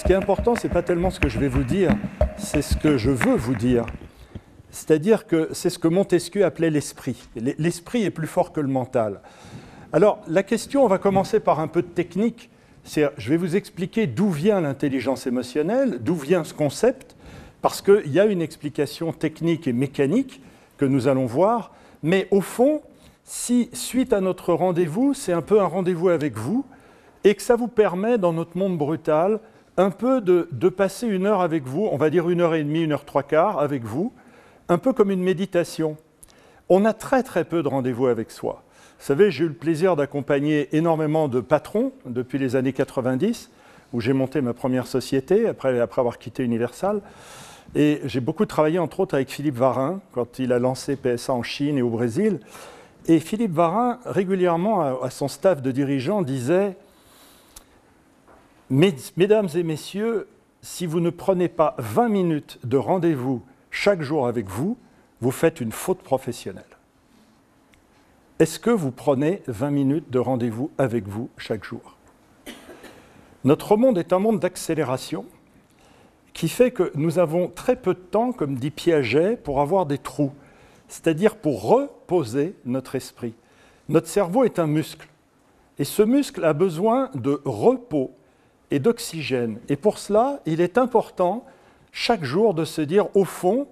ce qui est important, ce n'est pas tellement ce que je vais vous dire, c'est ce que je veux vous dire. C'est-à-dire que c'est ce que Montesquieu appelait l'esprit. L'esprit est plus fort que le mental. Alors, la question, on va commencer par un peu de technique. Je vais vous expliquer d'où vient l'intelligence émotionnelle, d'où vient ce concept, parce qu'il y a une explication technique et mécanique que nous allons voir. Mais au fond, si, suite à notre rendez-vous, c'est un peu un rendez-vous avec vous, et que ça vous permet, dans notre monde brutal, un peu de passer une heure avec vous, on va dire 1h30, 1h15 avec vous, un peu comme une méditation. On a très très peu de rendez-vous avec soi. Vous savez, j'ai eu le plaisir d'accompagner énormément de patrons depuis les années 90, où j'ai monté ma première société, après avoir quitté Universal. Et j'ai beaucoup travaillé, entre autres, avec Philippe Varin, quand il a lancé PSA en Chine et au Brésil. Et Philippe Varin, régulièrement, à son staff de dirigeants, disait « Mesdames et messieurs, si vous ne prenez pas 20 minutes de rendez-vous chaque jour avec vous, vous faites une faute professionnelle. » Est-ce que vous prenez 20 minutes de rendez-vous avec vous chaque jour? Notre monde est un monde d'accélération qui fait que nous avons très peu de temps, comme dit Piaget, pour avoir des trous, c'est-à-dire pour reposer notre esprit. Notre cerveau est un muscle, et ce muscle a besoin de repos et d'oxygène. Et pour cela, il est important, chaque jour, de se dire, au fond,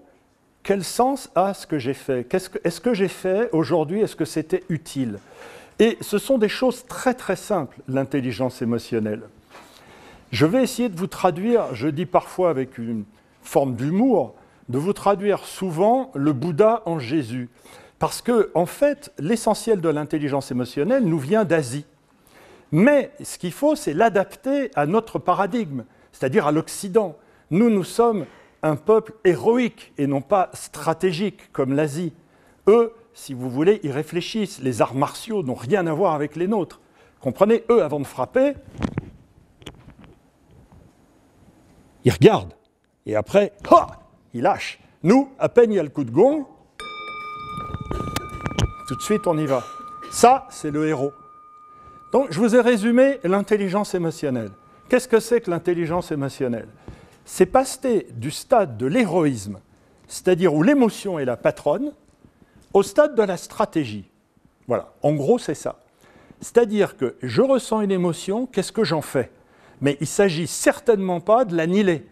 quel sens a ce que j'ai fait? Est-ce que j'ai fait aujourd'hui, est-ce que c'était utile? Et ce sont des choses très très simples, l'intelligence émotionnelle. Je vais essayer de vous traduire, je dis parfois avec une forme d'humour, de vous traduire souvent le Bouddha en Jésus. Parce que, en fait, l'essentiel de l'intelligence émotionnelle nous vient d'Asie. Mais ce qu'il faut, c'est l'adapter à notre paradigme, c'est-à-dire à l'Occident. Nous sommes un peuple héroïque et non pas stratégique comme l'Asie. Eux, si vous voulez, ils réfléchissent. Les arts martiaux n'ont rien à voir avec les nôtres. Comprenez, eux, avant de frapper, ils regardent. Et après, ils lâchent. Nous, à peine il y a le coup de gong, tout de suite on y va. Ça, c'est le héros. Donc, je vous ai résumé l'intelligence émotionnelle. Qu'est-ce que c'est que l'intelligence émotionnelle? C'est passer du stade de l'héroïsme, c'est-à-dire où l'émotion est la patronne, au stade de la stratégie. Voilà, en gros, c'est ça. C'est-à-dire que je ressens une émotion, qu'est-ce que j'en fais? Mais il ne s'agit certainement pas de l'annihiler,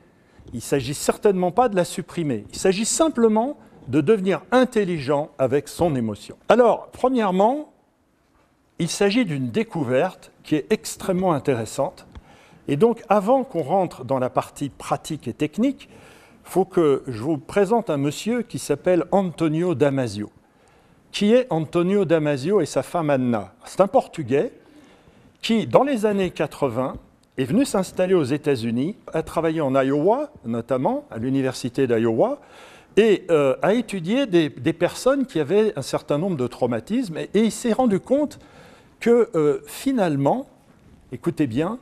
il ne s'agit certainement pas de la supprimer, il s'agit simplement de devenir intelligent avec son émotion. Alors, premièrement, il s'agit d'une découverte qui est extrêmement intéressante. Et donc, avant qu'on rentre dans la partie pratique et technique, il faut que je vous présente un monsieur qui s'appelle Antonio Damasio. Qui est Antonio Damasio et sa femme Anna? C'est un Portugais qui, dans les années 80, est venu s'installer aux États-Unis, a travaillé en Iowa, notamment, à l'université d'Iowa, et a étudié des personnes qui avaient un certain nombre de traumatismes. Et il s'est rendu compte que, finalement, écoutez bien,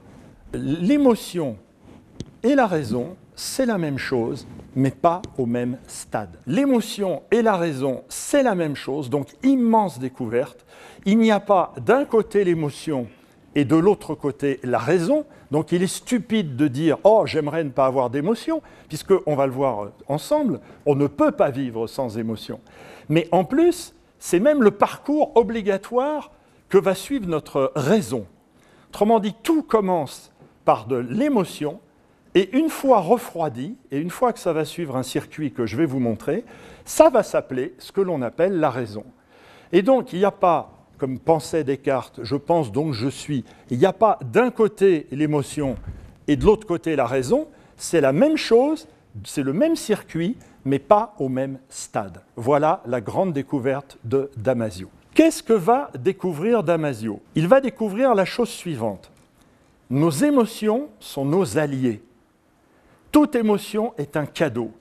l'émotion et la raison, c'est la même chose, mais pas au même stade. L'émotion et la raison, c'est la même chose, donc immense découverte. Il n'y a pas d'un côté l'émotion et de l'autre côté la raison, donc il est stupide de dire « Oh, j'aimerais ne pas avoir d'émotion », puisqu'on va le voir ensemble, on ne peut pas vivre sans émotion. Mais en plus, c'est même le parcours obligatoire que va suivre notre raison. Autrement dit, tout commence par de l'émotion, et une fois refroidi, et une fois que ça va suivre un circuit que je vais vous montrer, ça va s'appeler ce que l'on appelle la raison. Et donc, il n'y a pas, comme pensait Descartes, je pense donc je suis, il n'y a pas d'un côté l'émotion et de l'autre côté la raison, c'est la même chose, c'est le même circuit, mais pas au même stade. Voilà la grande découverte de Damasio. Qu'est-ce que va découvrir Damasio? Il va découvrir la chose suivante. Nos émotions sont nos alliés. Toute émotion est un cadeau.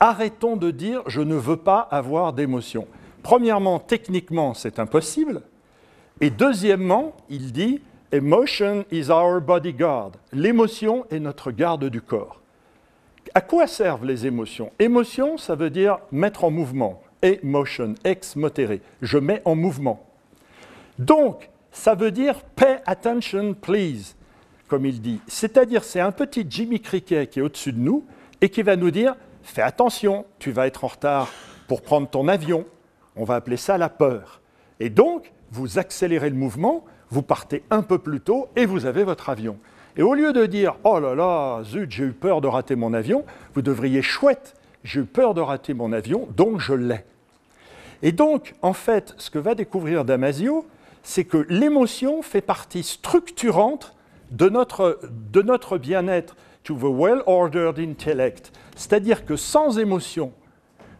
Arrêtons de dire « je ne veux pas avoir d'émotion ». Premièrement, techniquement, c'est impossible. Et deuxièmement, il dit « Emotion is our bodyguard ». L'émotion est notre garde du corps. À quoi servent les émotions? Émotion, ça veut dire mettre en mouvement. Emotion, ex motere, je mets en mouvement. Donc, ça veut dire « pay attention, please ». comme il dit. C'est-à-dire, c'est un petit Jimmy Cricket qui est au-dessus de nous et qui va nous dire « Fais attention, tu vas être en retard pour prendre ton avion. » On va appeler ça la peur. Et donc, vous accélérez le mouvement, vous partez un peu plus tôt et vous avez votre avion. Et au lieu de dire « Oh là là, zut, j'ai eu peur de rater mon avion », vous devriez « Chouette, j'ai eu peur de rater mon avion, donc je l'ai ». Et donc, en fait, ce que va découvrir Damasio, c'est que l'émotion fait partie structurante de notre bien-être, to the well-ordered intellect. C'est-à-dire que sans émotion,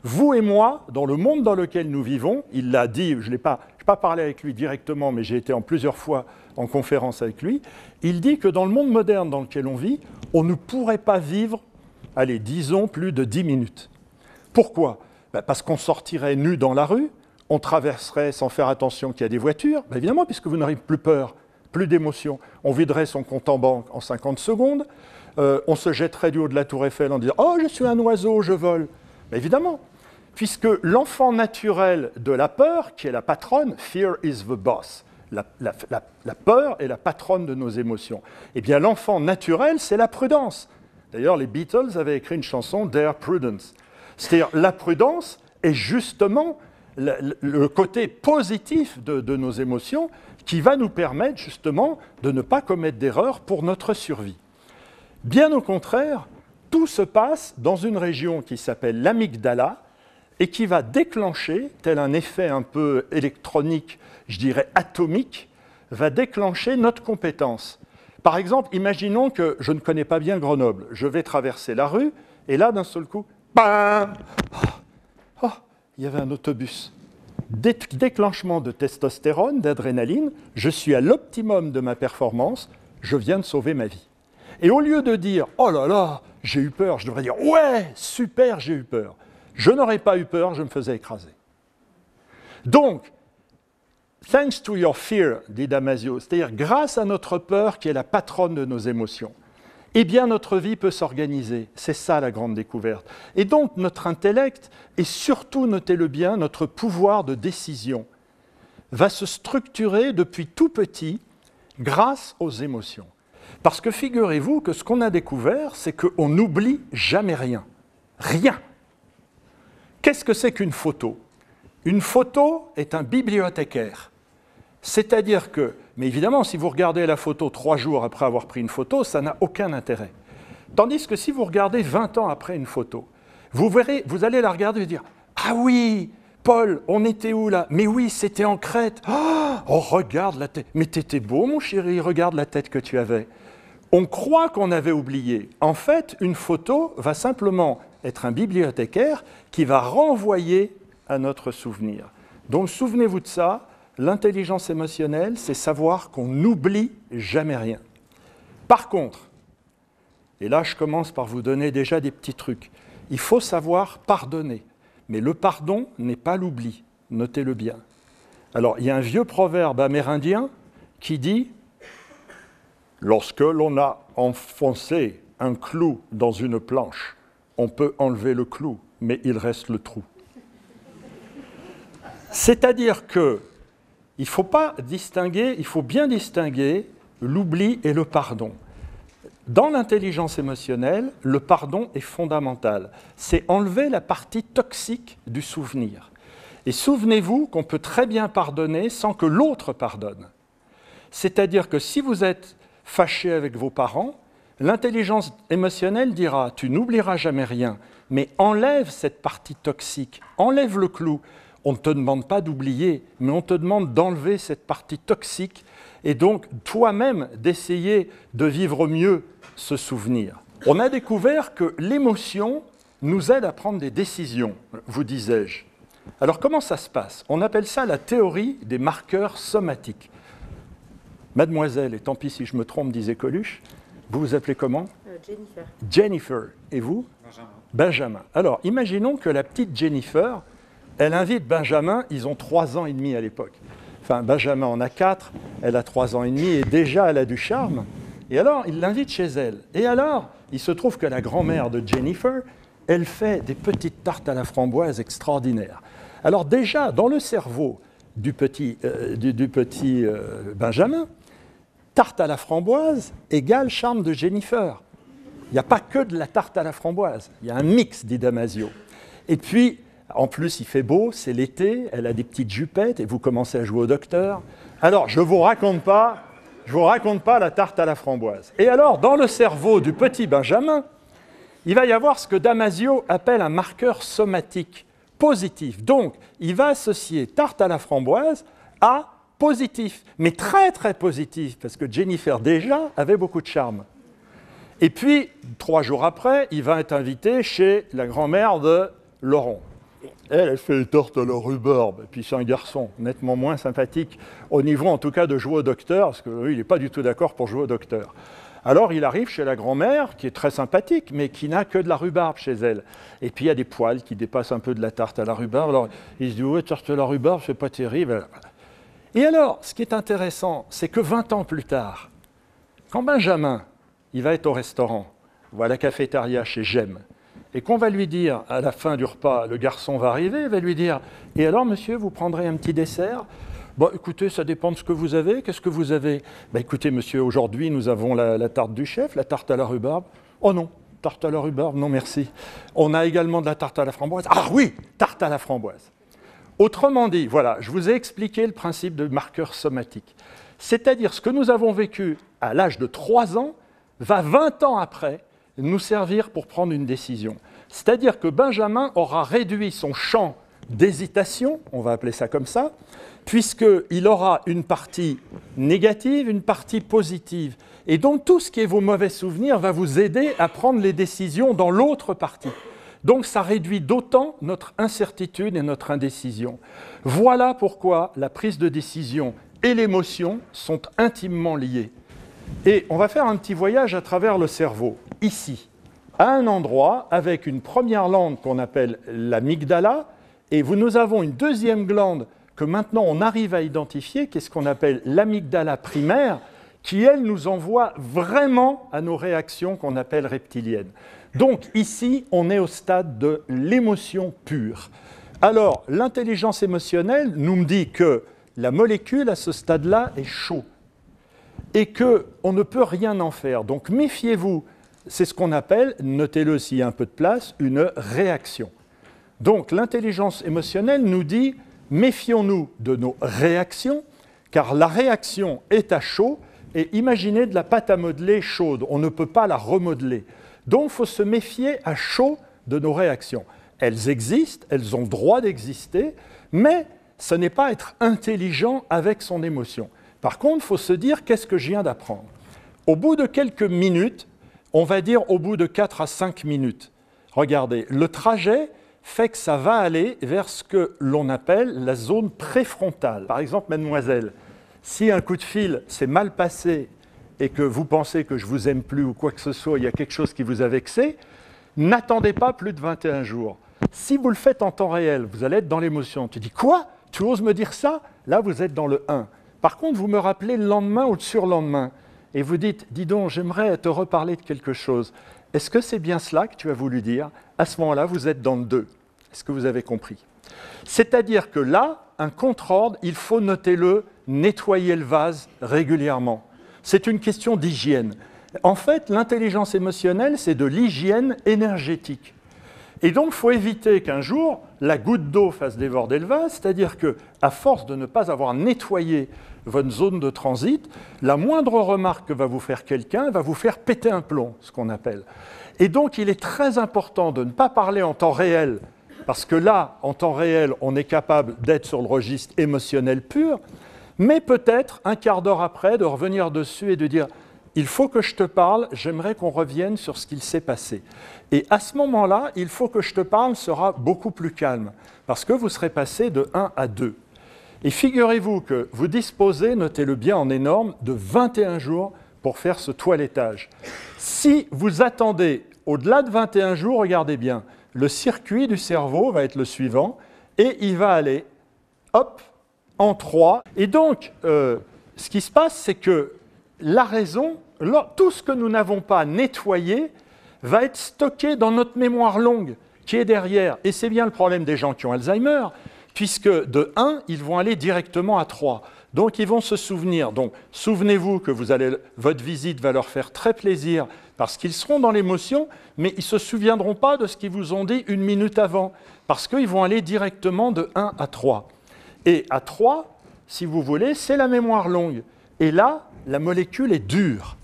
vous et moi, dans le monde dans lequel nous vivons, il l'a dit, je n'ai pas parlé avec lui directement, mais j'ai été en plusieurs fois en conférence avec lui, il dit que dans le monde moderne dans lequel on vit, on ne pourrait pas vivre, allez, disons, plus de 10 minutes. Pourquoi ? Parce qu'on sortirait nu dans la rue, on traverserait sans faire attention qu'il y a des voitures, évidemment, puisque vous n'aurez plus peur, plus d'émotion. On viderait son compte en banque en 50 secondes, on se jetterait du haut de la tour Eiffel en disant « Oh, je suis un oiseau, je vole ». Évidemment, puisque l'enfant naturel de la peur, qui est la patronne, « Fear is the boss », la peur est la patronne de nos émotions. Eh bien, l'enfant naturel, c'est la prudence. D'ailleurs, les Beatles avaient écrit une chanson « Their Prudence ». C'est-à-dire, la prudence est justement le côté positif de nos émotions qui va nous permettre justement de ne pas commettre d'erreurs pour notre survie. Bien au contraire, tout se passe dans une région qui s'appelle l'amygdala et qui va déclencher, tel un effet un peu électronique, je dirais atomique, va déclencher notre compétence. Par exemple, imaginons que je ne connais pas bien Grenoble. Je vais traverser la rue et là, d'un seul coup, bam ! Oh, il y avait un autobus. Déclenchement de testostérone, d'adrénaline, je suis à l'optimum de ma performance, je viens de sauver ma vie. Et au lieu de dire « Oh là là, j'ai eu peur », je devrais dire « Ouais, super, j'ai eu peur ». Je n'aurais pas eu peur, je me faisais écraser. Donc, thanks to your fear, dit Damasio, c'est-à-dire grâce à notre peur qui est la patronne de nos émotions, eh bien notre vie peut s'organiser. C'est ça la grande découverte. Et donc notre intellect, et surtout, notez-le bien, notre pouvoir de décision, va se structurer depuis tout petit grâce aux émotions. Parce que figurez-vous que ce qu'on a découvert, c'est qu'on n'oublie jamais rien. Rien. Qu'est-ce que c'est qu'une photo ? Une photo est un bibliothécaire. C'est-à-dire que, mais évidemment, si vous regardez la photo 3 jours après avoir pris une photo, ça n'a aucun intérêt. Tandis que si vous regardez 20 ans après une photo, vous verrez, vous allez la regarder et dire « Ah oui, Paul, on était où là ? Mais oui, c'était en Crète. Oh, regarde la tête. Mais t'étais beau, mon chéri, regarde la tête que tu avais. » On croit qu'on avait oublié. En fait, une photo va simplement être un bibliothécaire qui va renvoyer à notre souvenir. Donc, souvenez-vous de ça. L'intelligence émotionnelle, c'est savoir qu'on n'oublie jamais rien. Par contre, et là je commence par vous donner déjà des petits trucs, il faut savoir pardonner. Mais le pardon n'est pas l'oubli, notez-le bien. Alors, il y a un vieux proverbe amérindien qui dit « Lorsque l'on a enfoncé un clou dans une planche, on peut enlever le clou, mais il reste le trou. » C'est-à-dire que il faut bien distinguer l'oubli et le pardon. Dans l'intelligence émotionnelle, le pardon est fondamental. C'est enlever la partie toxique du souvenir. Et souvenez-vous qu'on peut très bien pardonner sans que l'autre pardonne. C'est-à-dire que si vous êtes fâché avec vos parents, l'intelligence émotionnelle dira « tu n'oublieras jamais rien, mais enlève cette partie toxique, enlève le clou ». On ne te demande pas d'oublier, mais on te demande d'enlever cette partie toxique et donc toi-même d'essayer de vivre mieux ce souvenir. On a découvert que l'émotion nous aide à prendre des décisions, vous disais-je. Alors comment ça se passe ? On appelle ça la théorie des marqueurs somatiques. Mademoiselle, et tant pis si je me trompe, disait Coluche, vous vous appelez comment ? Jennifer. Jennifer. Et vous ? Benjamin. Benjamin. Alors imaginons que la petite Jennifer, elle invite Benjamin, ils ont 3 ans et demi à l'époque. Enfin, Benjamin en a 4, elle a 3 ans et demi et déjà elle a du charme. Et alors, il l'invite chez elle. Et alors, il se trouve que la grand-mère de Jennifer, elle fait des petites tartes à la framboise extraordinaires. Alors déjà, dans le cerveau du petit Benjamin, tarte à la framboise égale charme de Jennifer. Il n'y a pas que de la tarte à la framboise, il y a un mix, dit Damasio. Et puis, en plus, il fait beau, c'est l'été, elle a des petites jupettes et vous commencez à jouer au docteur. Alors, je ne vous raconte pas la tarte à la framboise. Et alors, dans le cerveau du petit Benjamin, il va y avoir ce que Damasio appelle un marqueur somatique positif. Donc, il va associer tarte à la framboise à positif, mais très très positif, parce que Jennifer déjà avait beaucoup de charme. Et puis, 3 jours après, il va être invité chez la grand-mère de Laurent. Elle fait les tartes à la rhubarbe, et puis c'est un garçon nettement moins sympathique, au niveau en tout cas de jouer au docteur, parce que lui, il n'est pas du tout d'accord pour jouer au docteur. Alors il arrive chez la grand-mère, qui est très sympathique, mais qui n'a que de la rhubarbe chez elle. Et puis il y a des poils qui dépassent un peu de la tarte à la rhubarbe. Alors il se dit, ouais, tarte à la rhubarbe, c'est pas terrible. Et alors, ce qui est intéressant, c'est que 20 ans plus tard, quand Benjamin, il va être au restaurant, ou à la cafétéria chez Gem, et qu'on va lui dire, à la fin du repas, le garçon va arriver, il va lui dire, et alors monsieur, vous prendrez un petit dessert ? Bon, écoutez, ça dépend de ce que vous avez. Qu'est-ce que vous avez ? Ben, écoutez, monsieur, aujourd'hui, nous avons la tarte du chef, la tarte à la rhubarbe. Oh non, tarte à la rhubarbe, non merci. On a également de la tarte à la framboise. Ah oui, tarte à la framboise. Autrement dit, voilà, je vous ai expliqué le principe de marqueur somatique. C'est-à-dire, ce que nous avons vécu à l'âge de 3 ans va 20 ans après nous servir pour prendre une décision. C'est-à-dire que Benjamin aura réduit son champ d'hésitation, on va appeler ça comme ça, puisqu'il aura une partie négative, une partie positive. Et donc tout ce qui est vos mauvais souvenirs va vous aider à prendre les décisions dans l'autre partie. Donc ça réduit d'autant notre incertitude et notre indécision. Voilà pourquoi la prise de décision et l'émotion sont intimement liées. Et on va faire un petit voyage à travers le cerveau, ici, à un endroit avec une première glande qu'on appelle l'amygdala, et nous avons une deuxième glande que maintenant on arrive à identifier, qui est ce qu'on appelle l'amygdala primaire, qui, elle, nous envoie vraiment à nos réactions qu'on appelle reptiliennes. Donc ici, on est au stade de l'émotion pure. Alors, l'intelligence émotionnelle nous dit que la molécule, à ce stade-là, est chaude et qu'on ne peut rien en faire. Donc méfiez-vous, c'est ce qu'on appelle, notez-le s'il y a un peu de place, une réaction. Donc l'intelligence émotionnelle nous dit, méfions-nous de nos réactions, car la réaction est à chaud, et imaginez de la pâte à modeler chaude, on ne peut pas la remodeler. Donc il faut se méfier à chaud de nos réactions. Elles existent, elles ont droit d'exister, mais ce n'est pas être intelligent avec son émotion. Par contre, il faut se dire, qu'est-ce que je viens d'apprendre ? Au bout de quelques minutes, on va dire au bout de 4 à 5 minutes, regardez, le trajet fait que ça va aller vers ce que l'on appelle la zone préfrontale. Par exemple, mademoiselle, si un coup de fil s'est mal passé et que vous pensez que je ne vous aime plus ou quoi que ce soit, il y a quelque chose qui vous a vexé, n'attendez pas plus de 21 jours. Si vous le faites en temps réel, vous allez être dans l'émotion. Tu dis, quoi ? Tu oses me dire ça ? Là, vous êtes dans le 1. Par contre, vous me rappelez le lendemain ou le surlendemain, et vous dites, dis donc, j'aimerais te reparler de quelque chose. Est-ce que c'est bien cela que tu as voulu dire ? À ce moment-là, vous êtes dans le 2. Est-ce que vous avez compris ? C'est-à-dire que là, un contre-ordre, il faut, notez-le, nettoyer le vase régulièrement. C'est une question d'hygiène. En fait, l'intelligence émotionnelle, c'est de l'hygiène énergétique. Et donc, il faut éviter qu'un jour, la goutte d'eau fasse déborder le vase, c'est-à-dire qu'à force de ne pas avoir nettoyé votre zone de transit, la moindre remarque que va vous faire quelqu'un va vous faire péter un plomb, ce qu'on appelle. Et donc, il est très important de ne pas parler en temps réel, parce que là, en temps réel, on est capable d'être sur le registre émotionnel pur, mais peut-être, un quart d'heure après, de revenir dessus et de dire « il faut que je te parle, j'aimerais qu'on revienne sur ce qu'il s'est passé ». Et à ce moment-là, « il faut que je te parle » sera beaucoup plus calme, parce que vous serez passé de 1 à 2. Et figurez-vous que vous disposez, notez-le bien en énorme, de 21 jours pour faire ce toilettage. Si vous attendez au-delà de 21 jours, regardez bien, le circuit du cerveau va être le suivant, et il va aller, hop, en 3. Et donc, ce qui se passe, c'est que la raison, tout ce que nous n'avons pas nettoyé, va être stocké dans notre mémoire longue, qui est derrière. Et c'est bien le problème des gens qui ont Alzheimer, puisque de 1, ils vont aller directement à 3. Donc ils vont se souvenir. Donc souvenez-vous que votre visite va leur faire très plaisir parce qu'ils seront dans l'émotion, mais ils ne se souviendront pas de ce qu'ils vous ont dit une minute avant, parce qu'ils vont aller directement de 1 à 3. Et à 3, si vous voulez, c'est la mémoire longue. Et là, la molécule est dure.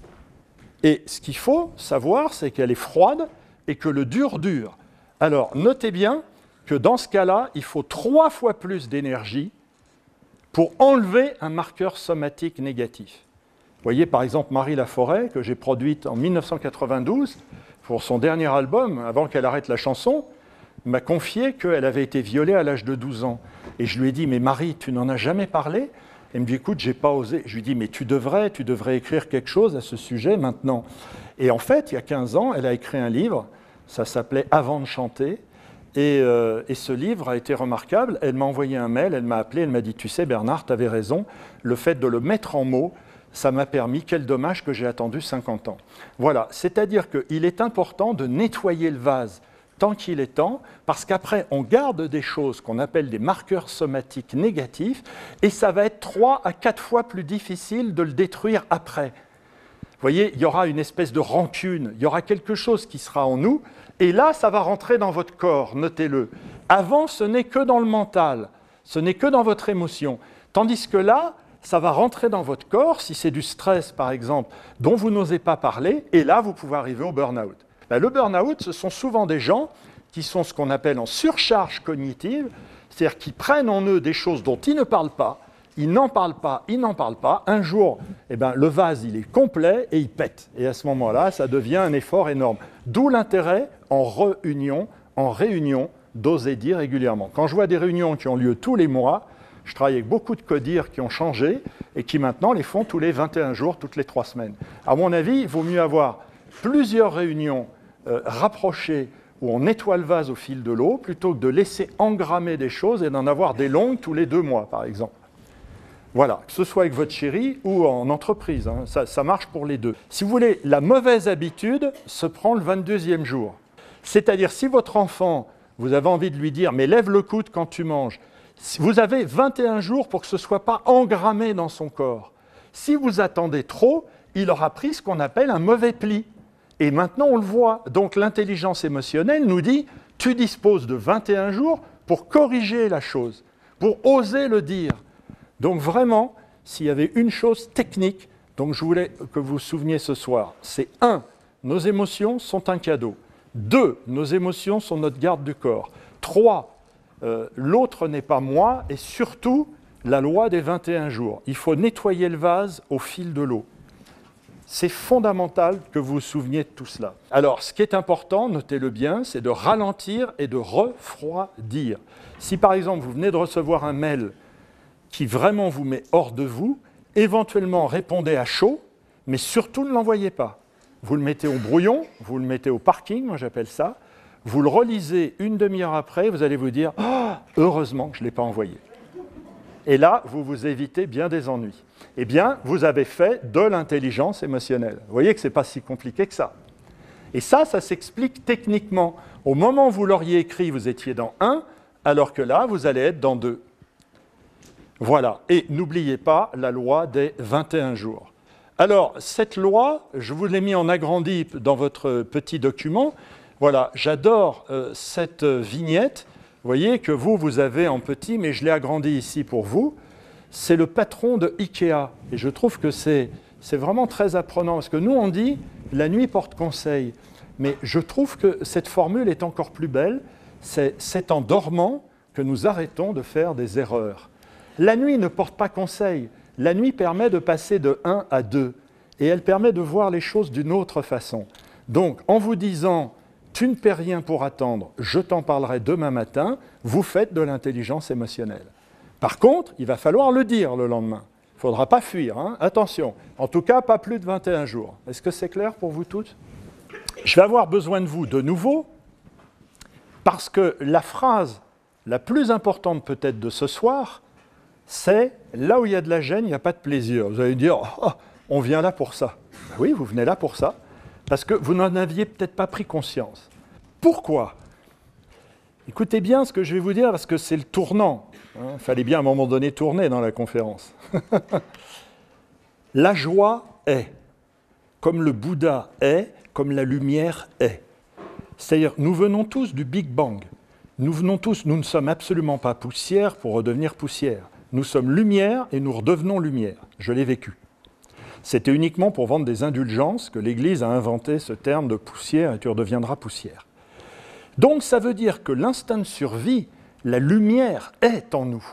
Et ce qu'il faut savoir, c'est qu'elle est froide et que le dur dure. Alors notez bien que dans ce cas-là, il faut 3 fois plus d'énergie pour enlever un marqueur somatique négatif. Vous voyez par exemple Marie Laforêt, que j'ai produite en 1992, pour son dernier album, avant qu'elle arrête la chanson, m'a confié qu'elle avait été violée à l'âge de 12 ans. Et je lui ai dit, mais Marie, tu n'en as jamais parlé? Elle me dit, écoute, j'ai pas osé. Je lui ai dit, mais tu devrais écrire quelque chose à ce sujet maintenant. Et en fait, il y a 15 ans, elle a écrit un livre, ça s'appelait « Avant de chanter ». Et ce livre a été remarquable. Elle m'a envoyé un mail, elle m'a appelé, elle m'a dit « Tu sais Bernard, tu avais raison, le fait de le mettre en mots, ça m'a permis, quel dommage que j'ai attendu 50 ans. » Voilà, c'est-à-dire qu'il est important de nettoyer le vase tant qu'il est temps, parce qu'après, on garde des choses qu'on appelle des marqueurs somatiques négatifs, et ça va être 3 à 4 fois plus difficile de le détruire après. Vous voyez, il y aura une espèce de rancune, il y aura quelque chose qui sera en nous, et là, ça va rentrer dans votre corps, notez-le. Avant, ce n'est que dans le mental, ce n'est que dans votre émotion. Tandis que là, ça va rentrer dans votre corps, si c'est du stress, par exemple, dont vous n'osez pas parler, et là, vous pouvez arriver au burn-out. Le burn-out, ce sont souvent des gens qui sont ce qu'on appelle en surcharge cognitive, c'est-à-dire qui prennent en eux des choses dont ils ne parlent pas, ils n'en parlent pas, ils n'en parlent pas. Un jour, le vase, il est complet et il pète. Et à ce moment-là, ça devient un effort énorme. D'où l'intérêt, en réunion, d'oser dire régulièrement. Quand je vois des réunions qui ont lieu tous les mois, je travaille avec beaucoup de codires qui ont changé et qui maintenant les font tous les 21 jours, toutes les 3 semaines. À mon avis, il vaut mieux avoir plusieurs réunions rapprochées où on nettoie le vase au fil de l'eau, plutôt que de laisser engrammer des choses et d'en avoir des longues tous les 2 mois, par exemple. Voilà, que ce soit avec votre chérie ou en entreprise, hein, ça marche pour les deux. Si vous voulez, la mauvaise habitude se prend le 22e jour. C'est-à-dire, si votre enfant, vous avez envie de lui dire « mais lève le coude quand tu manges », vous avez 21 jours pour que ce ne soit pas engrammé dans son corps. Si vous attendez trop, il aura pris ce qu'on appelle un mauvais pli. Et maintenant, on le voit. Donc, l'intelligence émotionnelle nous dit « tu disposes de 21 jours pour corriger la chose, pour oser le dire ». Donc, vraiment, s'il y avait une chose technique dont je voulais que vous vous souveniez ce soir, c'est 1. Nos émotions sont un cadeau. 2. Nos émotions sont notre garde du corps. 3. L'autre n'est pas moi. Et surtout, la loi des 21 jours. Il faut nettoyer le vase au fil de l'eau. C'est fondamental que vous vous souveniez de tout cela. Alors, ce qui est important, notez-le bien, c'est de ralentir et de refroidir. Si par exemple, vous venez de recevoir un mail qui vraiment vous met hors de vous, éventuellement répondez à chaud, mais surtout ne l'envoyez pas. Vous le mettez au brouillon, vous le mettez au parking, moi j'appelle ça, vous le relisez une demi-heure après, vous allez vous dire « Oh, heureusement que je ne l'ai pas envoyé ». Et là, vous vous évitez bien des ennuis. Eh bien, vous avez fait de l'intelligence émotionnelle. Vous voyez que ce n'est pas si compliqué que ça. Et ça s'explique techniquement. Au moment où vous l'auriez écrit, vous étiez dans 1, alors que là, vous allez être dans 2. Voilà. Et n'oubliez pas la loi des 21 jours. Alors, cette loi, je vous l'ai mis en agrandi dans votre petit document. Voilà, j'adore cette vignette. Vous voyez que vous avez en petit, mais je l'ai agrandi ici pour vous. C'est le patron de Ikea. Et je trouve que c'est vraiment très apprenant. Parce que nous, on dit « la nuit porte conseil ». Mais je trouve que cette formule est encore plus belle. C'est en dormant que nous arrêtons de faire des erreurs. La nuit ne porte pas conseil. La nuit permet de passer de 1 à 2. Et elle permet de voir les choses d'une autre façon. Donc, en vous disant « tu ne perds rien pour attendre, je t'en parlerai demain matin », vous faites de l'intelligence émotionnelle. Par contre, il va falloir le dire le lendemain. Il ne faudra pas fuir, hein. Attention. En tout cas, pas plus de 21 jours. Est-ce que c'est clair pour vous toutes? Je vais avoir besoin de vous de nouveau, parce que la phrase la plus importante peut-être de ce soir, c'est « là où il y a de la gêne, il n'y a pas de plaisir ». Vous allez dire « oh, on vient là pour ça ». Oui, vous venez là pour ça, parce que vous n'en aviez peut-être pas pris conscience. Pourquoi? Écoutez bien ce que je vais vous dire parce que c'est le tournant. Il fallait bien à un moment donné tourner dans la conférence. La joie est, comme le Bouddha est, comme la lumière est. C'est-à-dire, nous venons tous du Big Bang. Nous ne sommes absolument pas poussière pour redevenir poussière. Nous sommes lumière et nous redevenons lumière. Je l'ai vécu. C'était uniquement pour vendre des indulgences que l'Église a inventé ce terme de poussière et tu redeviendras poussière. Donc ça veut dire que l'instinct de survie, la lumière est en nous.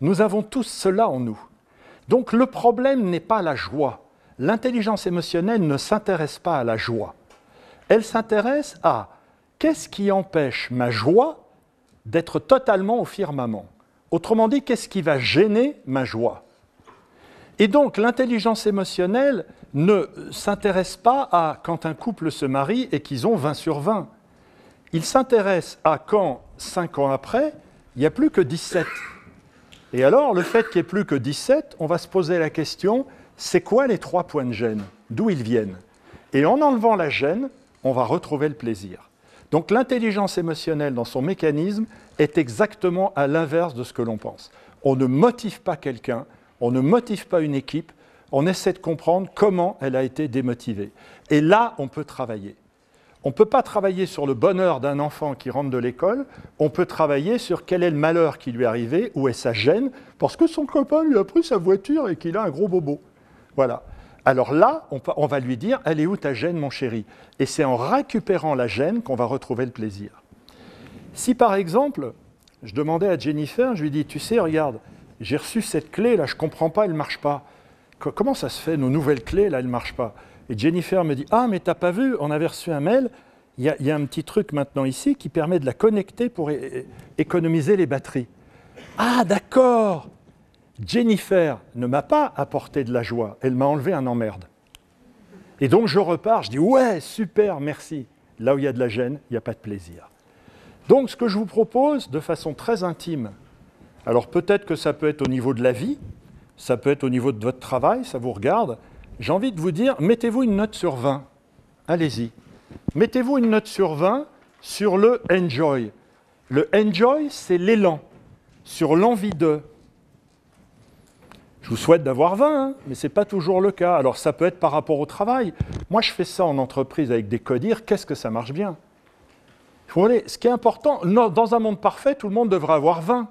Nous avons tous cela en nous. Donc le problème n'est pas la joie. L'intelligence émotionnelle ne s'intéresse pas à la joie. Elle s'intéresse à qu'est-ce qui empêche ma joie d'être totalement au firmament. Autrement dit, qu'est-ce qui va gêner ma joie? Et donc l'intelligence émotionnelle ne s'intéresse pas à quand un couple se marie et qu'ils ont 20 sur 20. Il s'intéresse à quand, 5 ans après, il n'y a plus que 17. Et alors, le fait qu'il n'y ait plus que 17, on va se poser la question, c'est quoi les 3 points de gêne? D'où ils viennent? Et en enlevant la gêne, on va retrouver le plaisir. Donc l'intelligence émotionnelle, dans son mécanisme, est exactement à l'inverse de ce que l'on pense. On ne motive pas quelqu'un, on ne motive pas une équipe, on essaie de comprendre comment elle a été démotivée. Et là, on peut travailler. On ne peut pas travailler sur le bonheur d'un enfant qui rentre de l'école, on peut travailler sur quel est le malheur qui lui est arrivé, où est sa gêne, parce que son copain lui a pris sa voiture et qu'il a un gros bobo. Voilà. Alors là, on va lui dire, elle est où ta gêne, mon chéri? Et c'est en récupérant la gêne qu'on va retrouver le plaisir. Si par exemple, je demandais à Jennifer, je lui dis, tu sais, regarde, j'ai reçu cette clé, là, je ne comprends pas, elle ne marche pas. Comment ça se fait, nos nouvelles clés, là, elles ne marchent pas? Et Jennifer me dit, ah, mais t'as pas vu, on avait reçu un mail, il y a un petit truc maintenant ici qui permet de la connecter pour économiser les batteries. Ah, d'accord! Jennifer ne m'a pas apporté de la joie, elle m'a enlevé un emmerde. Et donc je repars, je dis, ouais, super, merci. Là où il y a de la gêne, il n'y a pas de plaisir. Donc ce que je vous propose, de façon très intime, alors peut-être que ça peut être au niveau de la vie, ça peut être au niveau de votre travail, ça vous regarde, j'ai envie de vous dire, mettez-vous une note sur 20. Allez-y. Mettez-vous une note sur 20 sur le enjoy. Le enjoy, c'est l'élan, sur l'envie de. Je vous souhaite d'avoir 20, hein, mais ce n'est pas toujours le cas. Alors ça peut être par rapport au travail. Moi, je fais ça en entreprise avec des codires, qu'est-ce que ça marche bien? Vous voyez, ce qui est important, dans un monde parfait, tout le monde devrait avoir 20.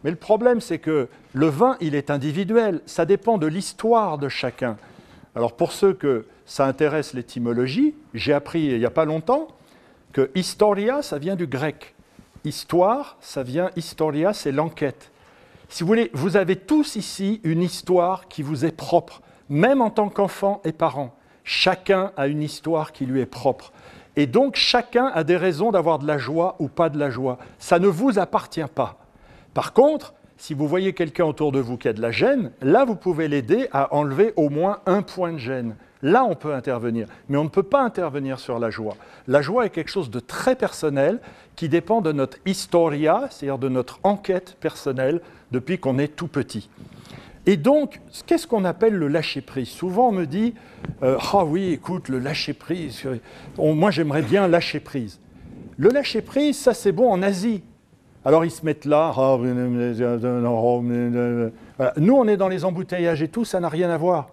Mais le problème, c'est que le 20, il est individuel. Ça dépend de l'histoire de chacun. Alors pour ceux que ça intéresse l'étymologie, j'ai appris il n'y a pas longtemps que historia, ça vient du grec. Histoire, ça vient, historia, c'est l'enquête. Si vous voulez, vous avez tous ici une histoire qui vous est propre, même en tant qu'enfant et parent. Chacun a une histoire qui lui est propre. Et donc chacun a des raisons d'avoir de la joie ou pas de la joie. Ça ne vous appartient pas. Par contre, si vous voyez quelqu'un autour de vous qui a de la gêne, là, vous pouvez l'aider à enlever au moins un point de gêne. Là, on peut intervenir, mais on ne peut pas intervenir sur la joie. La joie est quelque chose de très personnel qui dépend de notre historia, c'est-à-dire de notre enquête personnelle depuis qu'on est tout petit. Et donc, qu'est-ce qu'on appelle le lâcher-prise? Souvent, on me dit « Ah oui, écoute, le lâcher-prise, moi j'aimerais bien lâcher prise ». Le lâcher-prise, ça c'est bon en Asie. Alors ils se mettent là, voilà. Nous on est dans les embouteillages et tout, ça n'a rien à voir.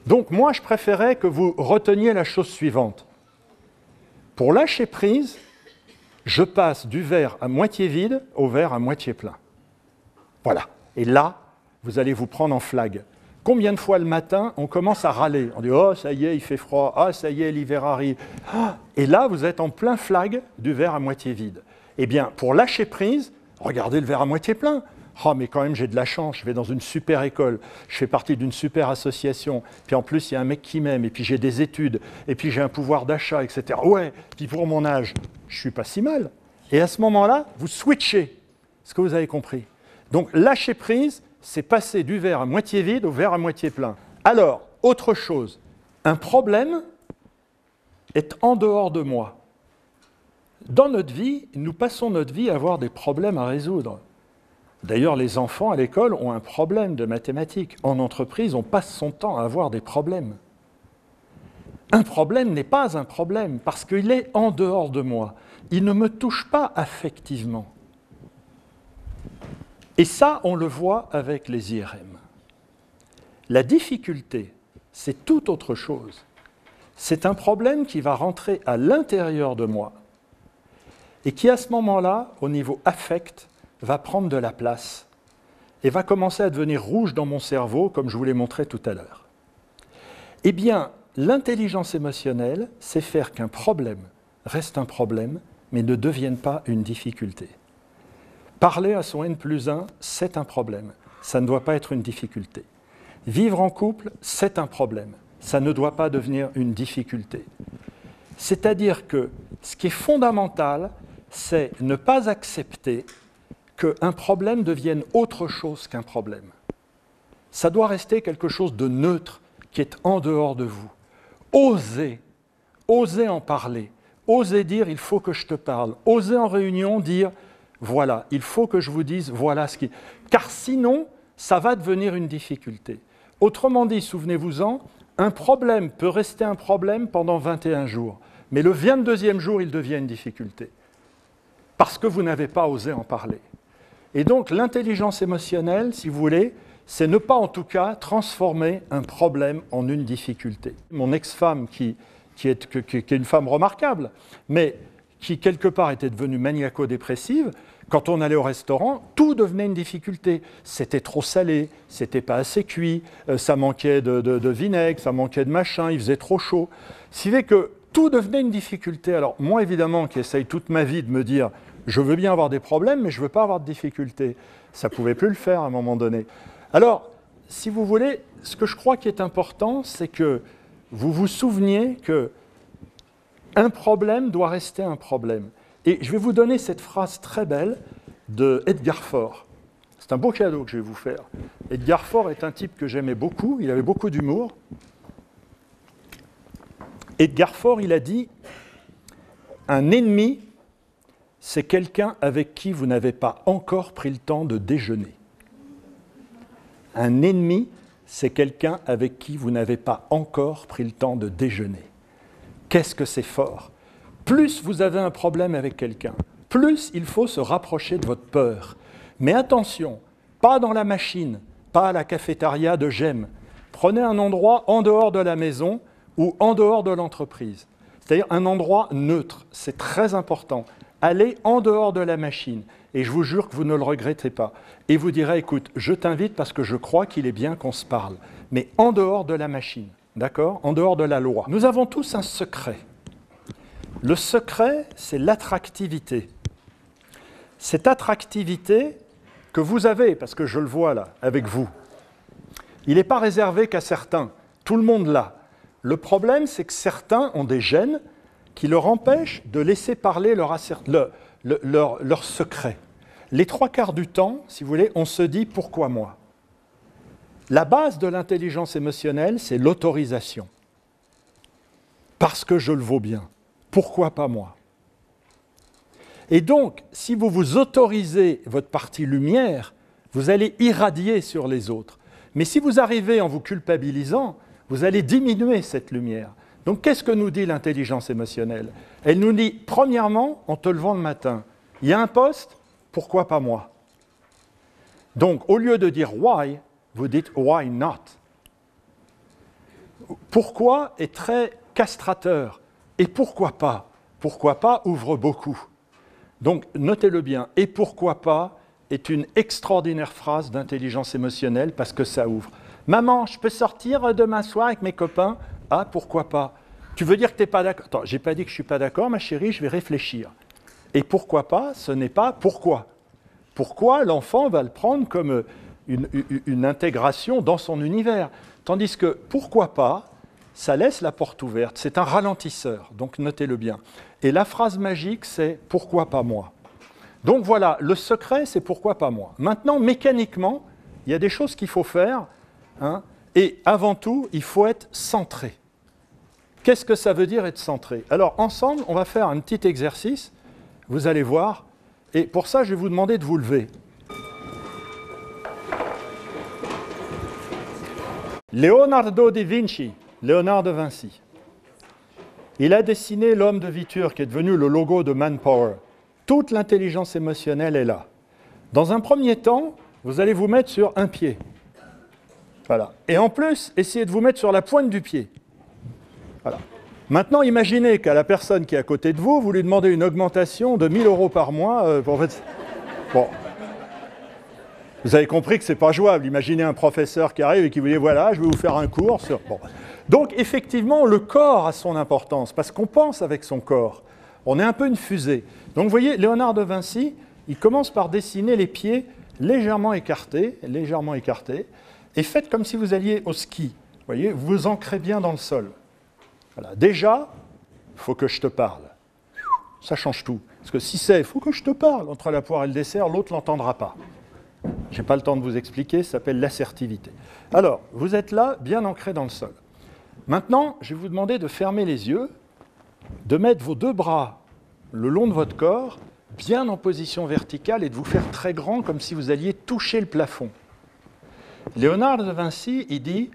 Donc moi je préférais que vous reteniez la chose suivante. Pour lâcher prise, je passe du verre à moitié vide au verre à moitié plein. Voilà. Et là, vous allez vous prendre en flag. Combien de fois le matin on commence à râler? On dit « Oh, ça y est, il fait froid. Ah, ça y est, l'hiver arrive. Ah » Et là, vous êtes en plein flag du verre à moitié vide. Eh bien, pour lâcher prise, regardez le verre à moitié plein. Oh, mais quand même, j'ai de la chance, je vais dans une super école, je fais partie d'une super association, puis en plus, il y a un mec qui m'aime, et puis j'ai des études, et puis j'ai un pouvoir d'achat, etc. Ouais, puis pour mon âge, je ne suis pas si mal. Et à ce moment-là, vous switchez. Ce que vous avez compris. Donc, lâcher prise, c'est passer du verre à moitié vide au verre à moitié plein. Alors, autre chose, un problème est en dehors de moi. Dans notre vie, nous passons notre vie à avoir des problèmes à résoudre. D'ailleurs, les enfants à l'école ont un problème de mathématiques. En entreprise, on passe son temps à avoir des problèmes. Un problème n'est pas un problème parce qu'il est en dehors de moi. il ne me touche pas affectivement. Et ça, on le voit avec les IRM. La difficulté, c'est tout autre chose. C'est un problème qui va rentrer à l'intérieur de moi et qui, à ce moment-là, au niveau affect, va prendre de la place et va commencer à devenir rouge dans mon cerveau, comme je vous l'ai montré tout à l'heure. Eh bien, l'intelligence émotionnelle, c'est faire qu'un problème reste un problème, mais ne devienne pas une difficulté. Parler à son N+1, c'est un problème, ça ne doit pas être une difficulté. Vivre en couple, c'est un problème, ça ne doit pas devenir une difficulté. C'est-à-dire que ce qui est fondamental, c'est ne pas accepter qu'un problème devienne autre chose qu'un problème. Ça doit rester quelque chose de neutre, qui est en dehors de vous. Osez en parler, osez dire « il faut que je te parle », osez en réunion dire « voilà, il faut que je vous dise voilà ce qui… » Car sinon, ça va devenir une difficulté. Autrement dit, souvenez-vous-en, un problème peut rester un problème pendant 21 jours, mais le 22e jour, il devient une difficulté, parce que vous n'avez pas osé en parler. Et donc, l'intelligence émotionnelle, si vous voulez, c'est ne pas en tout cas transformer un problème en une difficulté. Mon ex-femme, qui est une femme remarquable, mais qui quelque part était devenue maniaco-dépressive, quand on allait au restaurant, tout devenait une difficulté. C'était trop salé, c'était pas assez cuit, ça manquait de vinaigre, ça manquait de machin, il faisait trop chaud. Ce qui fait que tout devenait une difficulté. Alors moi, évidemment, qui essaye toute ma vie de me dire « je veux bien avoir des problèmes, mais je ne veux pas avoir de difficultés », ça ne pouvait plus le faire à un moment donné. Alors, si vous voulez, ce que je crois qui est important, c'est que vous vous souveniez qu'un problème doit rester un problème. Et je vais vous donner cette phrase très belle de Edgar Faure. C'est un beau cadeau que je vais vous faire. Edgar Faure est un type que j'aimais beaucoup, il avait beaucoup d'humour. Edgar Faure, il a dit « Un ennemi, c'est quelqu'un avec qui vous n'avez pas encore pris le temps de déjeuner. » Un ennemi, c'est quelqu'un avec qui vous n'avez pas encore pris le temps de déjeuner. Qu'est-ce que c'est fort? Plus vous avez un problème avec quelqu'un, plus il faut se rapprocher de votre peur. Mais attention, pas dans la machine, pas à la cafétéria de Gênes. Prenez un endroit en dehors de la maison ou en dehors de l'entreprise. C'est-à-dire un endroit neutre, c'est très important. Allez en dehors de la machine. Et je vous jure que vous ne le regrettez pas. Et vous direz, écoute, je t'invite parce que je crois qu'il est bien qu'on se parle. Mais en dehors de la machine, d'accord? En dehors de la loi. Nous avons tous un secret. Le secret, c'est l'attractivité. Cette attractivité que vous avez, parce que je le vois là, avec vous, il n'est pas réservé qu'à certains. Tout le monde l'a. Le problème, c'est que certains ont des gènes qui leur empêchent de laisser parler leur secret. Les 3/4 du temps, si vous voulez, on se dit « pourquoi moi ?» La base de l'intelligence émotionnelle, c'est l'autorisation. Parce que je le vaux bien. Pourquoi pas moi? Et donc, si vous vous autorisez votre partie lumière, vous allez irradier sur les autres. Mais si vous arrivez en vous culpabilisant, vous allez diminuer cette lumière. Donc, qu'est-ce que nous dit l'intelligence émotionnelle? Elle nous dit, premièrement, en te levant le matin, il y a un poste, pourquoi pas moi? Donc, au lieu de dire « why », vous dites « why not ». Pourquoi est très castrateur. Et pourquoi pas? Pourquoi pas ouvre beaucoup. Donc, notez-le bien. Et pourquoi pas est une extraordinaire phrase d'intelligence émotionnelle parce que ça ouvre. Maman, je peux sortir demain soir avec mes copains? Ah, pourquoi pas? Tu veux dire que tu n'es pas d'accord? Attends, je n'ai pas dit que je ne suis pas d'accord, ma chérie, je vais réfléchir. Et pourquoi pas, ce n'est pas pourquoi. Pourquoi l'enfant va le prendre comme une intégration dans son univers. Tandis que pourquoi pas, ça laisse la porte ouverte. C'est un ralentisseur, donc notez-le bien. Et la phrase magique, c'est « pourquoi pas moi ?» Donc voilà, le secret, c'est « pourquoi pas moi ?» Maintenant, mécaniquement, il y a des choses qu'il faut faire, hein, et avant tout, il faut être centré. Qu'est-ce que ça veut dire être centré? Alors, ensemble, on va faire un petit exercice, vous allez voir, et pour ça, je vais vous demander de vous lever. Leonardo da Vinci, Léonard de Vinci. Il a dessiné l'homme de Vitur, qui est devenu le logo de Manpower. Toute l'intelligence émotionnelle est là. Dans un premier temps, vous allez vous mettre sur un pied. Voilà. Et en plus, essayez de vous mettre sur la pointe du pied. Voilà. Maintenant, imaginez qu'à la personne qui est à côté de vous, vous lui demandez une augmentation de 1 000 € par mois. Bon. Vous avez compris que ce n'est pas jouable. Imaginez un professeur qui arrive et qui vous dit « Voilà, je vais vous faire un cours sur... » Bon. Donc, effectivement, le corps a son importance, parce qu'on pense avec son corps. On est un peu une fusée. Donc, vous voyez, Léonard de Vinci, il commence par dessiner les pieds légèrement écartés, et faites comme si vous alliez au ski. Vous voyez, vous vous ancrez bien dans le sol. Voilà. Déjà, il faut que je te parle. Ça change tout. Parce que si c'est « il faut que je te parle » entre la poire et le dessert, l'autre ne l'entendra pas. Je n'ai pas le temps de vous expliquer, ça s'appelle l'assertivité. Alors, vous êtes là, bien ancré dans le sol. Maintenant, je vais vous demander de fermer les yeux, de mettre vos 2 bras le long de votre corps, bien en position verticale, et de vous faire très grand, comme si vous alliez toucher le plafond. Léonard de Vinci, il dit,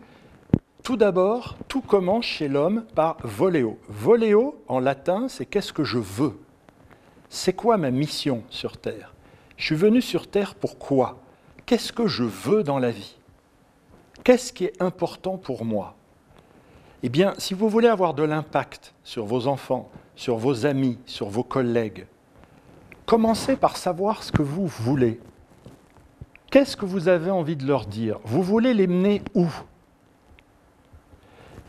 tout d'abord, tout commence chez l'homme par voléo. Voléo, en latin, c'est qu'est-ce que je veux? C'est quoi ma mission sur Terre? Je suis venu sur Terre pour quoi? Qu'est-ce que je veux dans la vie? Qu'est-ce qui est important pour moi? Eh bien, si vous voulez avoir de l'impact sur vos enfants, sur vos amis, sur vos collègues, commencez par savoir ce que vous voulez. Qu'est-ce que vous avez envie de leur dire? Vous voulez les mener où?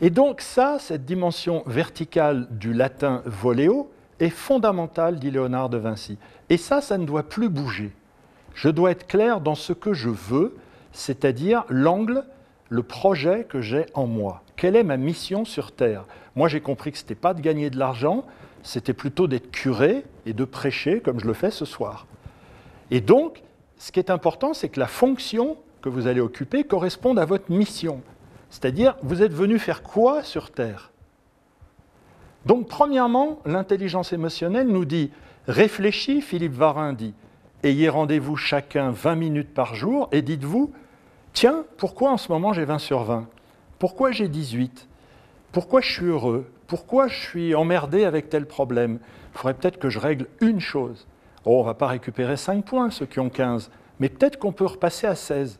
Et donc ça, cette dimension verticale du latin voléo, est fondamentale, dit Léonard de Vinci. Et ça ne doit plus bouger. Je dois être clair dans ce que je veux, c'est-à-dire l'angle, le projet que j'ai en moi. Quelle est ma mission sur Terre? Moi, j'ai compris que ce n'était pas de gagner de l'argent, c'était plutôt d'être curé et de prêcher comme je le fais ce soir. Et donc, ce qui est important, c'est que la fonction que vous allez occuper corresponde à votre mission. C'est-à-dire, vous êtes venu faire quoi sur Terre? Donc, premièrement, l'intelligence émotionnelle nous dit « Réfléchis », Philippe Varin dit, « ayez rendez-vous chacun 20 minutes par jour et dites-vous « Tiens, pourquoi en ce moment j'ai 20 sur 20 ? Pourquoi j'ai 18 ? Pourquoi je suis heureux ? Pourquoi je suis emmerdé avec tel problème ? Il faudrait peut-être que je règle une chose. Oh, on ne va pas récupérer 5 points, ceux qui ont 15, mais peut-être qu'on peut repasser à 16. »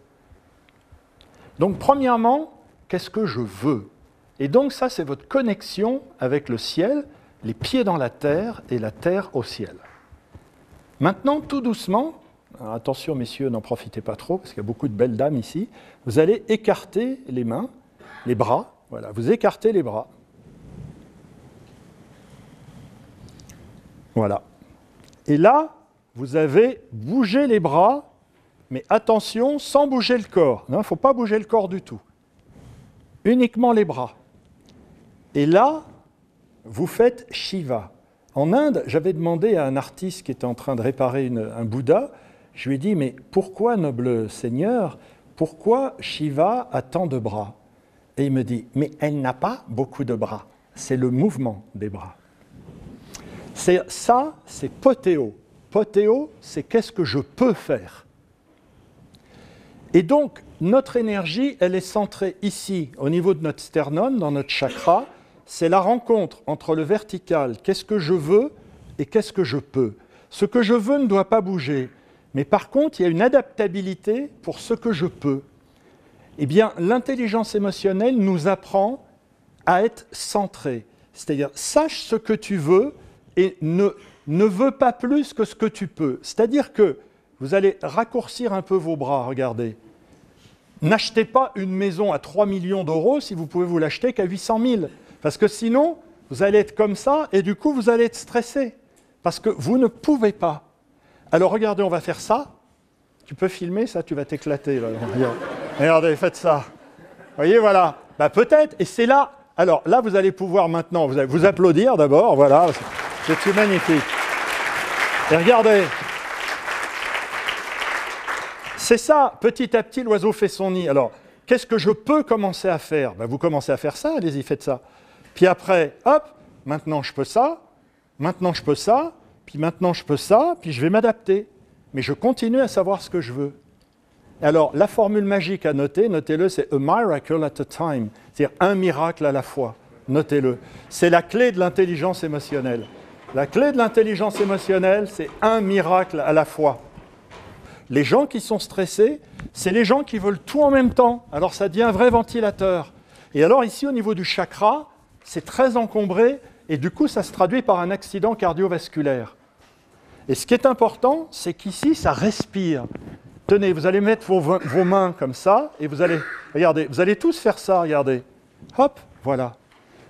Donc, premièrement, qu'est-ce que je veux? Et donc ça, c'est votre connexion avec le ciel, les pieds dans la terre et la terre au ciel. Maintenant, tout doucement, alors attention messieurs, n'en profitez pas trop, parce qu'il y a beaucoup de belles dames ici, vous allez écarter les mains, les bras, voilà, vous écartez les bras. Voilà. Et là, vous avez bougé les bras, mais attention, sans bouger le corps. Non, il ne faut pas bouger le corps du tout. Uniquement les bras. Et là, vous faites Shiva. En Inde, j'avais demandé à un artiste qui était en train de réparer un Bouddha, je lui ai dit, mais pourquoi, noble Seigneur, pourquoi Shiva a tant de bras? Et il me dit, mais elle n'a pas beaucoup de bras. C'est le mouvement des bras. Ça, c'est potéo. Potéo, c'est qu'est-ce que je peux faire. Et donc, notre énergie, elle est centrée ici, au niveau de notre sternum, dans notre chakra. C'est la rencontre entre le vertical, qu'est-ce que je veux et qu'est-ce que je peux. Ce que je veux ne doit pas bouger, mais par contre, il y a une adaptabilité pour ce que je peux. Eh bien, l'intelligence émotionnelle nous apprend à être centré. C'est-à-dire, sache ce que tu veux et ne veux pas plus que ce que tu peux. C'est-à-dire que vous allez raccourcir un peu vos bras, regardez. N'achetez pas une maison à 3 millions d'euros si vous pouvez vous l'acheter qu'à 800 000. Parce que sinon, vous allez être comme ça et du coup, vous allez être stressé. Parce que vous ne pouvez pas. Alors regardez, on va faire ça. Tu peux filmer ça, tu vas t'éclater. Regardez, faites ça. Vous voyez, voilà. Bah, peut-être, et c'est là. Alors là, vous allez pouvoir maintenant, vous allez vous applaudir d'abord, voilà. C'est magnifique. Et regardez. C'est ça, petit à petit, l'oiseau fait son nid. Alors, qu'est-ce que je peux commencer à faire? Ben, vous commencez à faire ça, allez-y, faites ça. Puis après, hop, maintenant je peux ça, maintenant je peux ça, puis maintenant je peux ça, puis je vais m'adapter. Mais je continue à savoir ce que je veux. Alors, la formule magique à noter, notez-le, c'est « a miracle at a time », c'est-à-dire un miracle à la fois. Notez-le. C'est la clé de l'intelligence émotionnelle. La clé de l'intelligence émotionnelle, c'est un miracle à la fois. Les gens qui sont stressés, c'est les gens qui veulent tout en même temps. Alors ça devient un vrai ventilateur. Et alors ici, au niveau du chakra, c'est très encombré et du coup, ça se traduit par un accident cardiovasculaire. Et ce qui est important, c'est qu'ici, ça respire. Tenez, vous allez mettre vos mains comme ça et vous allez, regardez, vous allez tous faire ça, regardez. Hop, voilà.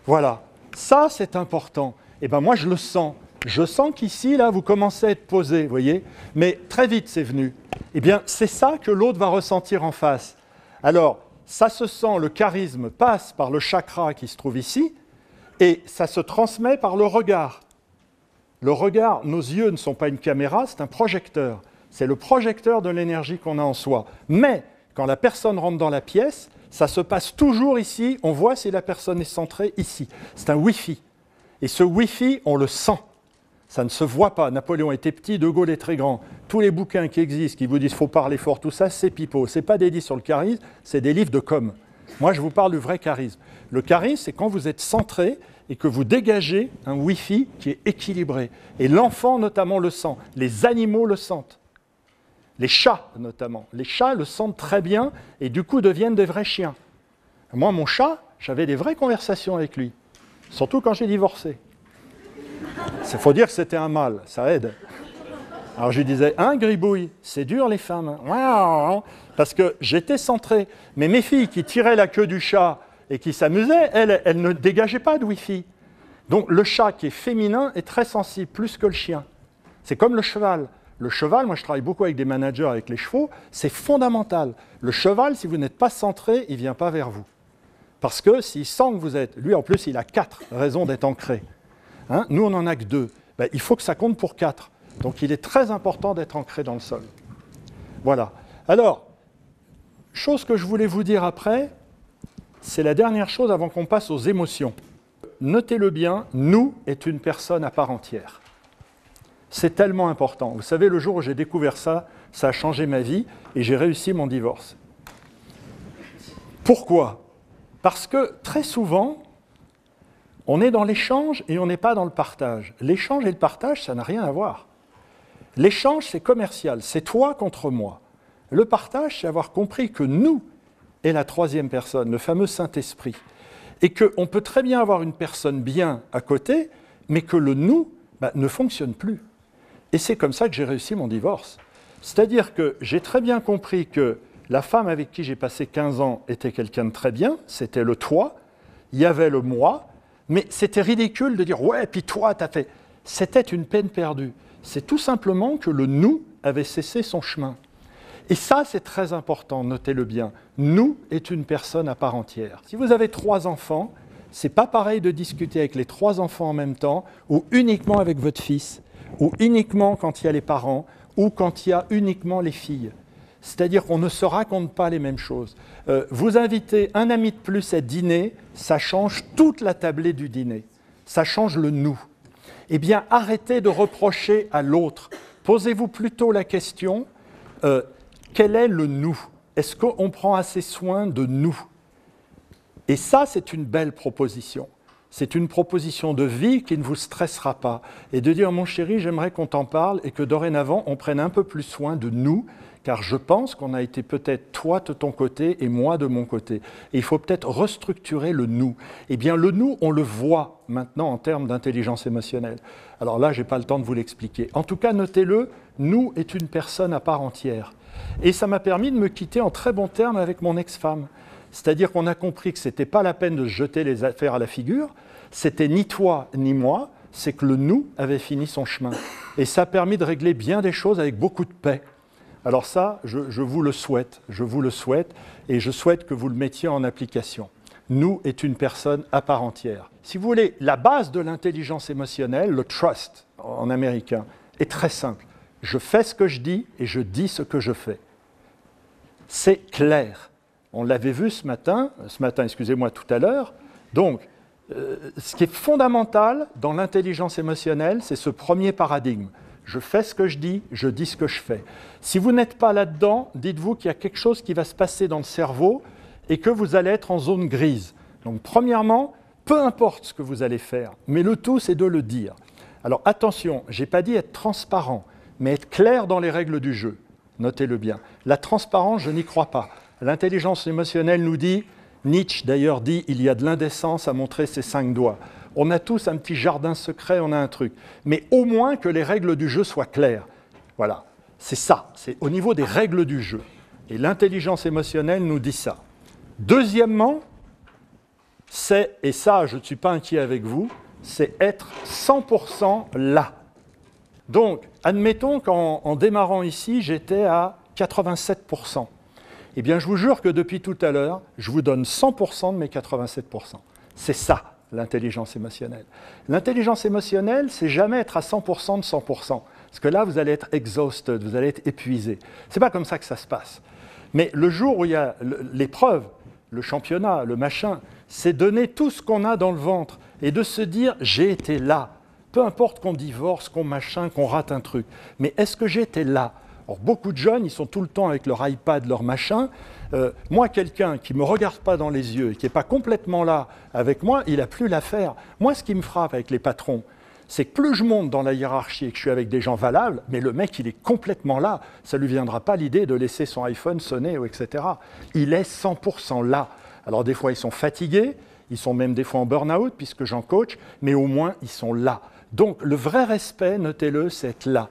Voilà. Ça, c'est important. Et bien moi, je le sens. Je sens qu'ici, là, vous commencez à être posé, vous voyez. Mais très vite, c'est venu. Eh bien, c'est ça que l'autre va ressentir en face. Alors, ça se sent, le charisme passe par le chakra qui se trouve ici, et ça se transmet par le regard. Le regard, nos yeux ne sont pas une caméra, c'est un projecteur. C'est le projecteur de l'énergie qu'on a en soi. Mais, quand la personne rentre dans la pièce, ça se passe toujours ici, on voit si la personne est centrée ici. C'est un Wi-Fi. Et ce Wi-Fi, on le sent. Ça ne se voit pas. Napoléon était petit, De Gaulle est très grand. Tous les bouquins qui existent, qui vous disent « faut parler fort », tout ça, c'est pipeau. Ce n'est pas des livres sur le charisme, c'est des livres de com. Moi, je vous parle du vrai charisme. Le charisme, c'est quand vous êtes centré et que vous dégagez un Wi-Fi qui est équilibré. Et l'enfant, notamment, le sent. Les animaux le sentent. Les chats, notamment. Les chats le sentent très bien et du coup deviennent des vrais chiens. Moi, mon chat, j'avais des vraies conversations avec lui. Surtout quand j'ai divorcé. Il faut dire que c'était un mâle, ça aide. Alors je lui disais, hein, Gribouille, c'est dur les femmes. Parce que j'étais centré. Mais mes filles qui tiraient la queue du chat et qui s'amusaient, elles ne dégageaient pas de Wi-Fi. Donc le chat qui est féminin est très sensible, plus que le chien. C'est comme le cheval. Le cheval, moi je travaille beaucoup avec des managers, avec les chevaux, c'est fondamental. Le cheval, si vous n'êtes pas centré, il ne vient pas vers vous. Parce que s'il sent que vous êtes... Lui, en plus, il a 4 raisons d'être ancré. Hein, nous, on n'en a que 2. Ben, il faut que ça compte pour 4. Donc, il est très important d'être ancré dans le sol. Voilà. Alors, chose que je voulais vous dire après, c'est la dernière chose avant qu'on passe aux émotions. Notez-le bien, nous est une personne à part entière. C'est tellement important. Vous savez, le jour où j'ai découvert ça, ça a changé ma vie et j'ai réussi mon divorce. Pourquoi ? Parce que très souvent, on est dans l'échange et on n'est pas dans le partage. L'échange et le partage, ça n'a rien à voir. L'échange, c'est commercial, c'est toi contre moi. Le partage, c'est avoir compris que nous est la troisième personne, le fameux Saint-Esprit. Et qu'on peut très bien avoir une personne bien à côté, mais que le nous ne fonctionne plus. Et c'est comme ça que j'ai réussi mon divorce. C'est-à-dire que j'ai très bien compris que la femme avec qui j'ai passé 15 ans était quelqu'un de très bien, c'était le toi, il y avait le moi, mais c'était ridicule de dire « ouais, puis toi, t'as fait… » C'était une peine perdue. C'est tout simplement que le nous avait cessé son chemin. Et ça, c'est très important, notez-le bien. Nous est une personne à part entière. Si vous avez 3 enfants, c'est pas pareil de discuter avec les 3 enfants en même temps, ou uniquement avec votre fils, ou uniquement quand il y a les parents, ou quand il y a uniquement les filles. C'est-à-dire qu'on ne se raconte pas les mêmes choses. Vous invitez un ami de plus à dîner, ça change toute la tablée du dîner. Ça change le nous. Eh bien, arrêtez de reprocher à l'autre. Posez-vous plutôt la question, quel est le nous ? Est-ce qu'on prend assez soin de nous ? Et ça, c'est une belle proposition. C'est une proposition de vie qui ne vous stressera pas. Et de dire, mon chéri, j'aimerais qu'on t'en parle et que dorénavant, on prenne un peu plus soin de nous, car je pense qu'on a été peut-être toi de ton côté et moi de mon côté. Et il faut peut-être restructurer le nous. Eh bien, le nous, on le voit maintenant en termes d'intelligence émotionnelle. Alors là, je n'ai pas le temps de vous l'expliquer. En tout cas, notez-le, nous est une personne à part entière. Et ça m'a permis de me quitter en très bons termes avec mon ex-femme. C'est-à-dire qu'on a compris que ce n'était pas la peine de se jeter les affaires à la figure, c'était ni toi ni moi, c'est que le nous avait fini son chemin. Et ça a permis de régler bien des choses avec beaucoup de paix. Alors ça, je vous le souhaite, et je souhaite que vous le mettiez en application. Nous est une personne à part entière. Si vous voulez, la base de l'intelligence émotionnelle, le trust en américain, est très simple. Je fais ce que je dis et je dis ce que je fais. C'est clair. On l'avait vu ce matin, excusez-moi, tout à l'heure. Donc, ce qui est fondamental dans l'intelligence émotionnelle, c'est ce premier paradigme. Je fais ce que je dis ce que je fais. Si vous n'êtes pas là-dedans, dites-vous qu'il y a quelque chose qui va se passer dans le cerveau et que vous allez être en zone grise. Donc, premièrement, peu importe ce que vous allez faire, mais le tout, c'est de le dire. Alors attention, je n'ai pas dit être transparent, mais être clair dans les règles du jeu. Notez-le bien. La transparence, je n'y crois pas. L'intelligence émotionnelle nous dit, Nietzsche d'ailleurs dit, il y a de l'indécence à montrer ses 5 doigts. On a tous un petit jardin secret, on a un truc. Mais au moins que les règles du jeu soient claires. Voilà, c'est ça, c'est au niveau des règles du jeu. Et l'intelligence émotionnelle nous dit ça. Deuxièmement, c'est, et ça je ne suis pas inquiet avec vous, c'est être 100% là. Donc, admettons qu'en démarrant ici, j'étais à 87%. Eh bien, je vous jure que depuis tout à l'heure, je vous donne 100% de mes 87%. C'est ça, l'intelligence émotionnelle. L'intelligence émotionnelle, c'est jamais être à 100% de 100%. Parce que là, vous allez être exhausted, vous allez être épuisé. Ce n'est pas comme ça que ça se passe. Mais le jour où il y a l'épreuve, le championnat, le machin, c'est donner tout ce qu'on a dans le ventre et de se dire « j'ai été là ». Peu importe qu'on divorce, qu'on machin, qu'on rate un truc. Mais est-ce que j'étais là? Alors, beaucoup de jeunes, ils sont tout le temps avec leur iPad, leur machin. Moi, quelqu'un qui ne me regarde pas dans les yeux et qui n'est pas complètement là avec moi, il n'a plus l'affaire. Moi, ce qui me frappe avec les patrons, c'est que plus je monte dans la hiérarchie et que je suis avec des gens valables, mais le mec, il est complètement là. Ça ne lui viendra pas l'idée de laisser son iPhone sonner, etc. Il est 100% là. Alors, des fois, ils sont fatigués, ils sont même des fois en burn-out, puisque j'en coach, mais au moins, ils sont là. Donc, le vrai respect, notez-le, c'est être là.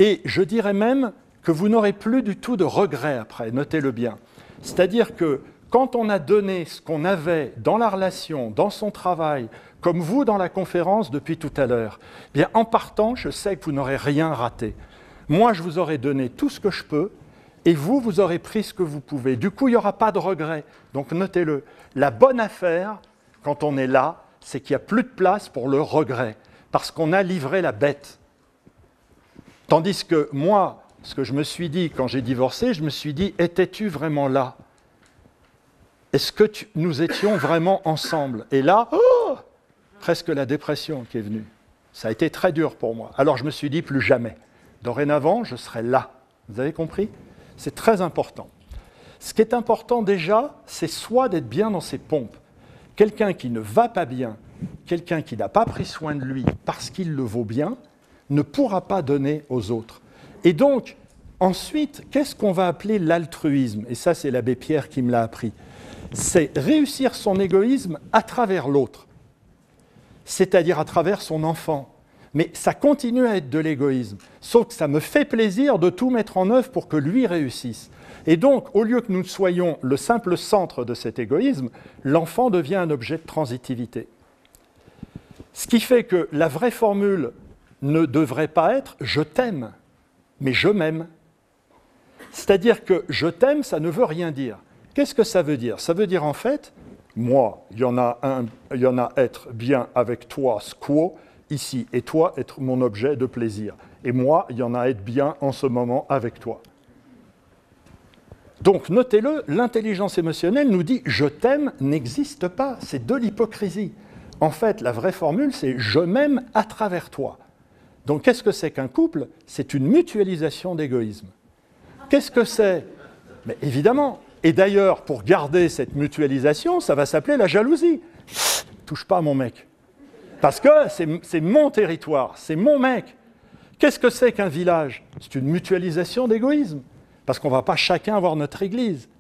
Et je dirais même que vous n'aurez plus du tout de regrets après, notez-le bien. C'est-à-dire que quand on a donné ce qu'on avait dans la relation, dans son travail, comme vous dans la conférence depuis tout à l'heure, bien en partant, je sais que vous n'aurez rien raté. Moi, je vous aurai donné tout ce que je peux, et vous, vous aurez pris ce que vous pouvez. Du coup, il n'y aura pas de regrets. Donc, notez-le. La bonne affaire, quand on est là, c'est qu'il n'y a plus de place pour le regret, parce qu'on a livré la bête. Tandis que moi, ce que je me suis dit quand j'ai divorcé, je me suis dit, étais-tu vraiment là? Est-ce que nous étions vraiment ensemble? Et là, presque la dépression qui est venue. Ça a été très dur pour moi. Alors je me suis dit, plus jamais. Dorénavant, je serai là. Vous avez compris? C'est très important. Ce qui est important déjà, c'est soit d'être bien dans ses pompes. Quelqu'un qui ne va pas bien, quelqu'un qui n'a pas pris soin de lui parce qu'il le vaut bien, ne pourra pas donner aux autres. Et donc, ensuite, qu'est-ce qu'on va appeler l'altruisme? Et ça, c'est l'abbé Pierre qui me l'a appris. C'est réussir son égoïsme à travers l'autre, c'est-à-dire à travers son enfant. Mais ça continue à être de l'égoïsme, sauf que ça me fait plaisir de tout mettre en œuvre pour que lui réussisse. Et donc, au lieu que nous soyons le simple centre de cet égoïsme, l'enfant devient un objet de transitivité. Ce qui fait que la vraie formule ne devrait pas être « je t'aime », mais « je m'aime ». C'est-à-dire que « je t'aime », ça ne veut rien dire. Qu'est-ce que ça veut dire? Ça veut dire en fait, moi, il y en a être bien avec toi, squo, ici, et toi, être mon objet de plaisir. Et moi, il y en a être bien en ce moment avec toi. Donc, notez-le, l'intelligence émotionnelle nous dit « je t'aime » n'existe pas, c'est de l'hypocrisie. En fait, la vraie formule, c'est « je m'aime à travers toi ». Donc, qu'est-ce que c'est qu'un couple? C'est une mutualisation d'égoïsme. Qu'est-ce que c'est? Mais évidemment. Et d'ailleurs, pour garder cette mutualisation, ça va s'appeler la jalousie. Touche pas à mon mec. Parce que c'est mon territoire, c'est mon mec. Qu'est-ce que c'est qu'un village? C'est une mutualisation d'égoïsme. Parce qu'on ne va pas chacun avoir notre église.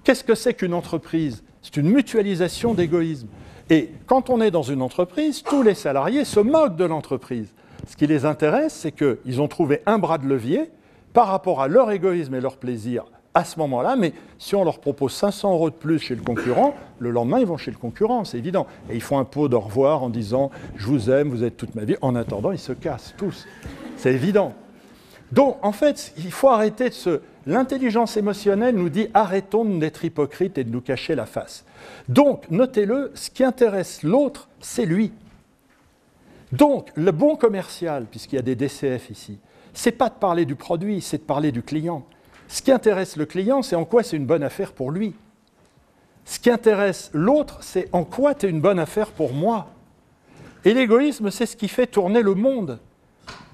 Qu'est-ce que c'est qu'une entreprise? C'est une mutualisation d'égoïsme. Et quand on est dans une entreprise, tous les salariés se moquent de l'entreprise. Ce qui les intéresse, c'est qu'ils ont trouvé un bras de levier par rapport à leur égoïsme et leur plaisir à ce moment-là, mais si on leur propose 500 € de plus chez le concurrent, le lendemain, ils vont chez le concurrent, c'est évident. Et ils font un pot d'au revoir en disant « je vous aime, vous êtes toute ma vie ». En attendant, ils se cassent tous. C'est évident. Donc, en fait, il faut arrêter de se... L'intelligence émotionnelle nous dit « arrêtons d'être hypocrites et de nous cacher la face ». Donc, notez-le, ce qui intéresse l'autre, c'est lui. Donc, le bon commercial, puisqu'il y a des DCF ici, c'est pas de parler du produit, c'est de parler du client. Ce qui intéresse le client, c'est en quoi c'est une bonne affaire pour lui. Ce qui intéresse l'autre, c'est en quoi tu es une bonne affaire pour moi. Et l'égoïsme, c'est ce qui fait tourner le monde.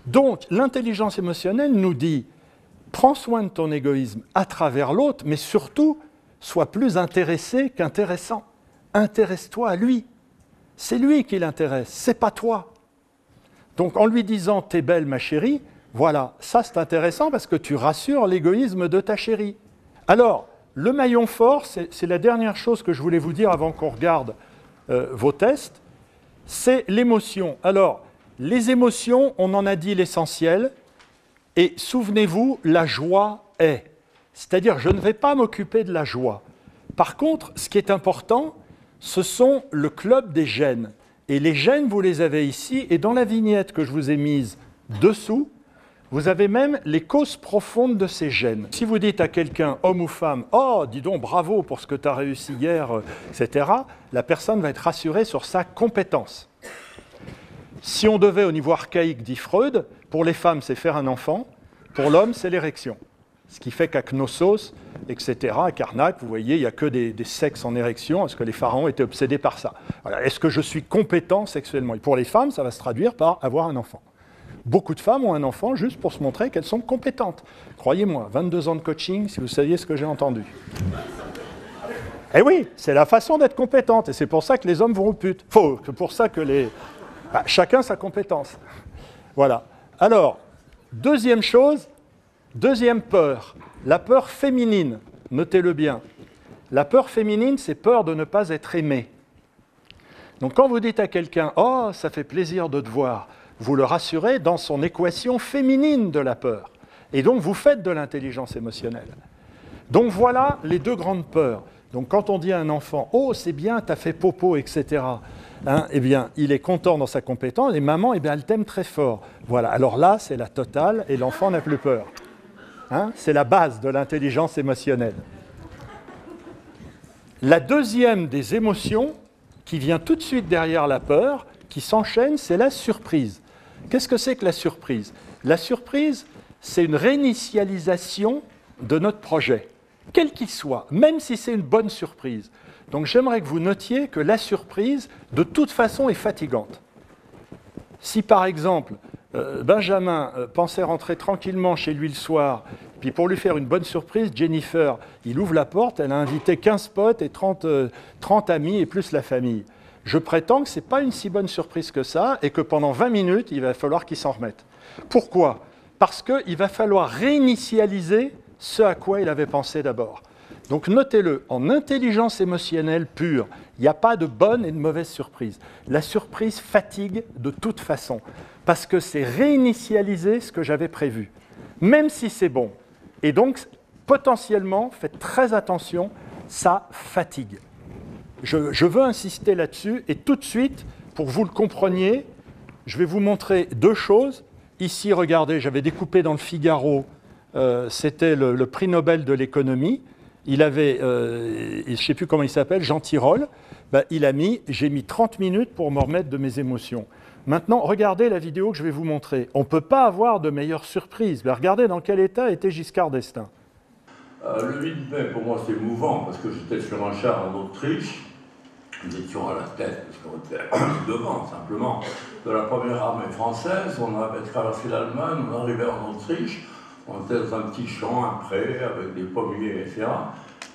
Donc, l'intelligence émotionnelle nous dit « prends soin de ton égoïsme à travers l'autre, mais surtout, sois plus intéressé qu'intéressant. Intéresse-toi à lui. C'est lui qui l'intéresse, c'est pas toi. Donc en lui disant « t'es belle ma chérie », voilà, ça c'est intéressant parce que tu rassures l'égoïsme de ta chérie. Alors, le maillon fort, c'est la dernière chose que je voulais vous dire avant qu'on regarde vos tests, c'est l'émotion. Alors, les émotions, on en a dit l'essentiel, et souvenez-vous, la joie est. C'est-à-dire, je ne vais pas m'occuper de la joie. Par contre, ce qui est important, ce sont le club des gènes. Et les gènes, vous les avez ici, et dans la vignette que je vous ai mise dessous, vous avez même les causes profondes de ces gènes. Si vous dites à quelqu'un, homme ou femme, « Oh, dis donc, bravo pour ce que tu as réussi hier, etc. », la personne va être rassurée sur sa compétence. Si on devait, au niveau archaïque, dit Freud, pour les femmes, c'est faire un enfant, pour l'homme, c'est l'érection. Ce qui fait qu'à Knossos, etc., à Karnak, vous voyez, il n'y a que des sexes en érection, parce que les pharaons étaient obsédés par ça. Voilà. Est-ce que je suis compétent sexuellement? Et pour les femmes, ça va se traduire par avoir un enfant. Beaucoup de femmes ont un enfant juste pour se montrer qu'elles sont compétentes. Croyez-moi, 22 ans de coaching, si vous saviez ce que j'ai entendu. Eh oui, c'est la façon d'être compétente, et c'est pour ça que les hommes vont aux putes. C'est pour ça que les... chacun sa compétence. Voilà. Alors, deuxième chose, deuxième peur, la peur féminine. Notez-le bien. La peur féminine, c'est peur de ne pas être aimé. Donc quand vous dites à quelqu'un « Oh, ça fait plaisir de te voir », vous le rassurez dans son équation féminine de la peur. Et donc vous faites de l'intelligence émotionnelle. Donc voilà les deux grandes peurs. Donc quand on dit à un enfant « Oh, c'est bien, t'as fait popo, etc. », eh bien, il est content dans sa compétence, et maman, eh bien, elle t'aime très fort. Voilà, alors là, c'est la totale, et l'enfant n'a plus peur. C'est la base de l'intelligence émotionnelle. La deuxième des émotions, qui vient tout de suite derrière la peur, qui s'enchaîne, c'est la surprise. Qu'est-ce que c'est que la surprise? La surprise, c'est une réinitialisation de notre projet, quel qu'il soit, même si c'est une bonne surprise. Donc j'aimerais que vous notiez que la surprise, de toute façon, est fatigante. Si par exemple, Benjamin pensait rentrer tranquillement chez lui le soir, puis pour lui faire une bonne surprise, Jennifer, il ouvre la porte, elle a invité 15 potes et 30 amis et plus la famille. Je prétends que ce n'est pas une si bonne surprise que ça et que pendant 20 minutes, il va falloir qu'il s'en remette. Pourquoi? Parce qu'il va falloir réinitialiser ce à quoi il avait pensé d'abord. Donc notez-le, en intelligence émotionnelle pure, il n'y a pas de bonne et de mauvaise surprise. La surprise fatigue de toute façon, parce que c'est réinitialiser ce que j'avais prévu, même si c'est bon. Et donc, potentiellement, faites très attention, ça fatigue. Je veux insister là-dessus, et tout de suite, pour que vous le compreniez, je vais vous montrer deux choses. Ici, regardez, j'avais découpé dans le Figaro, c'était le prix Nobel de l'économie. Il avait, je ne sais plus comment il s'appelle, Jean Tirole, j'ai mis 30 minutes pour me remettre de mes émotions. Maintenant, regardez la vidéo que je vais vous montrer. On ne peut pas avoir de meilleure surprise. Regardez dans quel état était Giscard d'Estaing. Le 8 mai, pour moi, c'est émouvant, parce que j'étais sur un char en Autriche. Nous étions à la tête, parce qu'on était devant, simplement, de la première armée française. On avait traversé l'Allemagne, on arrivait en Autriche. On était dans un petit champ, un pré, avec des pommiers, etc.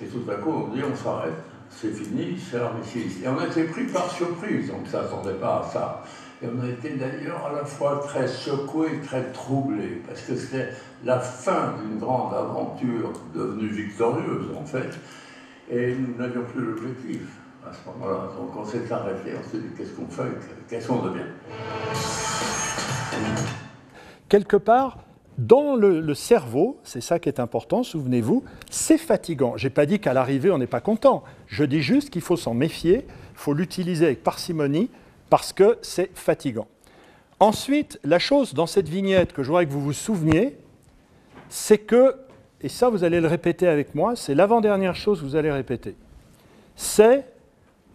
Et tout à coup, on dit, on s'arrête, c'est fini, c'est l'armistice. Et on a été pris par surprise, donc ça ne s'attendait pas à ça. Et on a été d'ailleurs à la fois très secoués, très troublés, parce que c'était la fin d'une grande aventure devenue victorieuse, en fait. Et nous n'avions plus l'objectif à ce moment-là. Donc on s'est arrêté, on s'est dit, qu'est-ce qu'on fait, qu'est-ce qu'on devient? Quelque part, dans le cerveau, c'est ça qui est important, souvenez-vous, c'est fatigant. Je n'ai pas dit qu'à l'arrivée, on n'est pas content. Je dis juste qu'il faut s'en méfier, il faut l'utiliser avec parcimonie, parce que c'est fatigant. Ensuite, la chose dans cette vignette que je voudrais que vous vous souveniez, c'est que, et ça vous allez le répéter avec moi, c'est l'avant-dernière chose que vous allez répéter, c'est,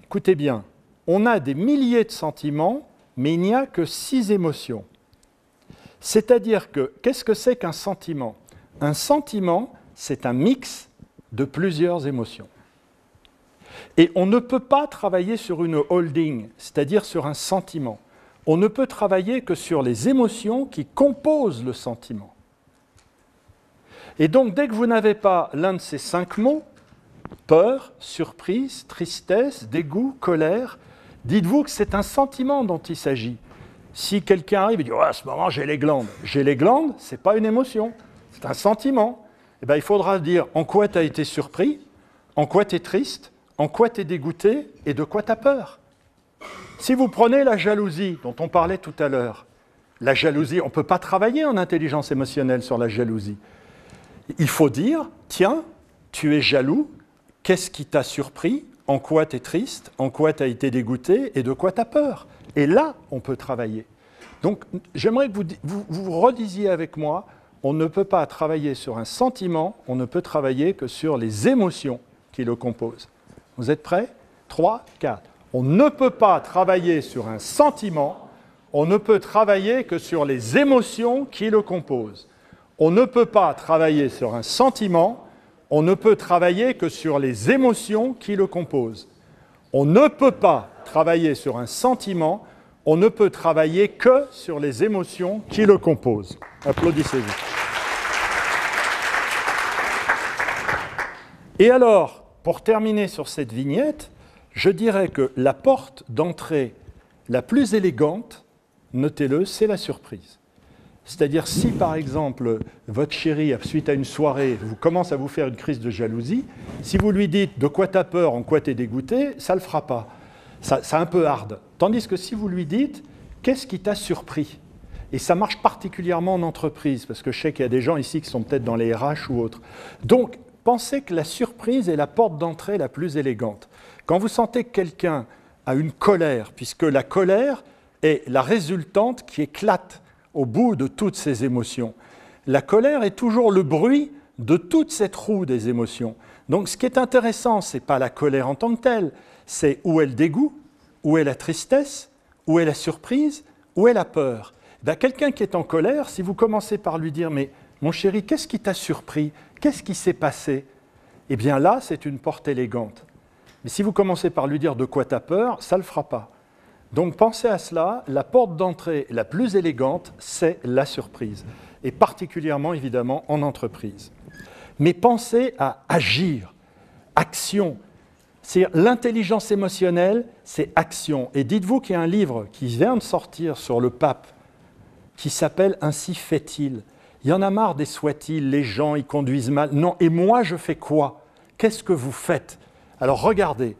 écoutez bien, on a des milliers de sentiments, mais il n'y a que 6 émotions. C'est-à-dire que, qu'est-ce que c'est qu'un sentiment? Un sentiment, c'est un mix de plusieurs émotions. Et on ne peut pas travailler sur une holding, c'est-à-dire sur un sentiment. On ne peut travailler que sur les émotions qui composent le sentiment. Et donc, dès que vous n'avez pas l'un de ces 5 mots, peur, surprise, tristesse, dégoût, colère, Dites-vous que c'est un sentiment dont il s'agit. Si quelqu'un arrive et dit « oh, à ce moment, j'ai les glandes », ce n'est pas une émotion, c'est un sentiment. Eh bien, il faudra dire en quoi tu as été surpris, en quoi tu es triste, en quoi tu es dégoûté et de quoi tu as peur. Si vous prenez la jalousie dont on parlait tout à l'heure, la jalousie, on ne peut pas travailler en intelligence émotionnelle sur la jalousie. Il faut dire, tiens, tu es jaloux, qu'est-ce qui t'a surpris, en quoi tu es triste, en quoi tu as été dégoûté et de quoi tu as peur. Et là, on peut travailler. Donc, j'aimerais que vous redisiez avec moi, on ne peut pas travailler sur un sentiment, on ne peut travailler que sur les émotions qui le composent. Vous êtes prêts? 3, 4. On ne peut pas travailler sur un sentiment, on ne peut travailler que sur les émotions qui le composent. On ne peut pas travailler sur un sentiment, on ne peut travailler que sur les émotions qui le composent. On ne peut pas travailler sur un sentiment, on ne peut travailler que sur les émotions qui le composent. Applaudissez-vous. Et alors, pour terminer sur cette vignette, je dirais que la porte d'entrée la plus élégante, notez-le, c'est la surprise. C'est-à-dire, si par exemple, votre chéri, suite à une soirée, commence à vous faire une crise de jalousie, si vous lui dites de quoi tu as peur, en quoi tu es dégoûté, ça ne le fera pas. C'est un peu hard. Tandis que si vous lui dites qu'est-ce qui t'a surpris, et ça marche particulièrement en entreprise, parce que je sais qu'il y a des gens ici qui sont peut-être dans les RH ou autres. Donc, pensez que la surprise est la porte d'entrée la plus élégante. Quand vous sentez que quelqu'un a une colère, puisque la colère est la résultante qui éclate au bout de toutes ces émotions. La colère est toujours le bruit de toute cette roue des émotions. Donc ce qui est intéressant, ce n'est pas la colère en tant que telle, c'est où est le dégoût, où est la tristesse, où est la surprise, où est la peur. Ben, quelqu'un qui est en colère, si vous commencez par lui dire « mais mon chéri, qu'est-ce qui t'a surpris? Qu'est-ce qui s'est passé ?» Eh bien là, c'est une porte élégante. Mais si vous commencez par lui dire de quoi tu as peur, ça ne le fera pas. Donc pensez à cela, la porte d'entrée la plus élégante, c'est la surprise. Et particulièrement, évidemment, en entreprise. Mais pensez à agir, action. C'est-à-dire l'intelligence émotionnelle, c'est action. Et dites-vous qu'il y a un livre qui vient de sortir sur le pape, qui s'appelle « Ainsi fait-il ». Il y en a marre des soit-il, les gens, ils conduisent mal. Non, et moi, je fais quoi? Qu'est-ce que vous faites? Alors regardez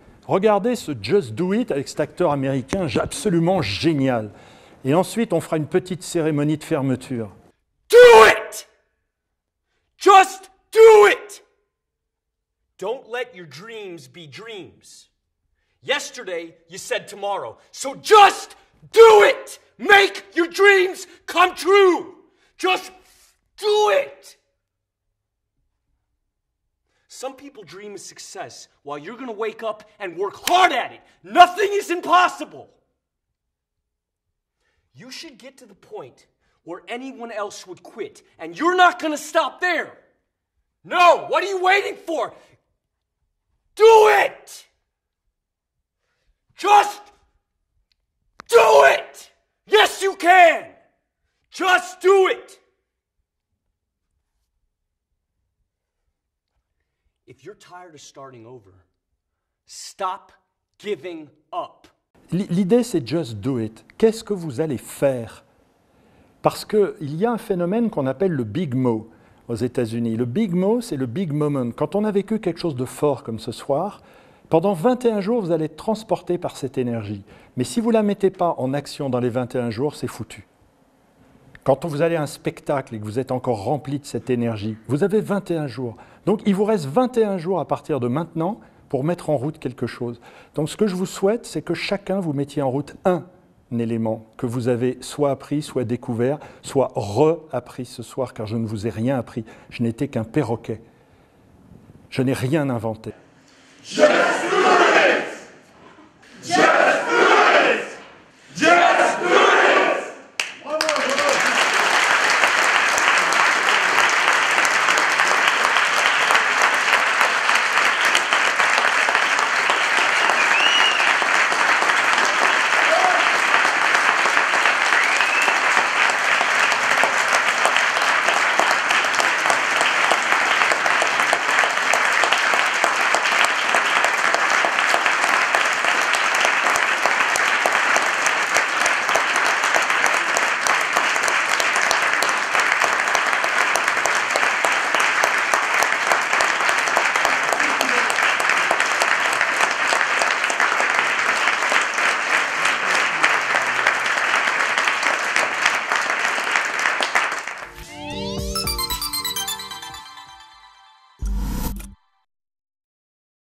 ce Just Do It avec cet acteur américain absolument génial. Et ensuite, on fera une petite cérémonie de fermeture. Do it! Just do it! Don't let your dreams be dreams. Yesterday, you said tomorrow. So just do it! Make your dreams come true! Just do it! Some people dream of success while you're going to wake up and work hard at it. Nothing is impossible. You should get to the point where anyone else would quit, and you're not going to stop there. No, what are you waiting for? Do it! Just do it! Yes, you can! Just do it! If you're tired of starting over, stop giving up. L'idée, c'est just do it. Qu'est-ce que vous allez faire? Parce qu'il y a un phénomène qu'on appelle le big mo aux États-Unis. Le big mo, c'est le big moment. Quand on a vécu quelque chose de fort comme ce soir, pendant 21 jours, vous allez être transporté par cette énergie. Mais si vous ne la mettez pas en action dans les 21 jours, c'est foutu. Quand vous allez à un spectacle et que vous êtes encore rempli de cette énergie, vous avez 21 jours. Donc il vous reste 21 jours à partir de maintenant pour mettre en route quelque chose. Donc ce que je vous souhaite, c'est que chacun vous mettiez en route un élément que vous avez soit appris, soit découvert, soit re-appris ce soir, car je ne vous ai rien appris. Je n'étais qu'un perroquet. Je n'ai rien inventé. Yes!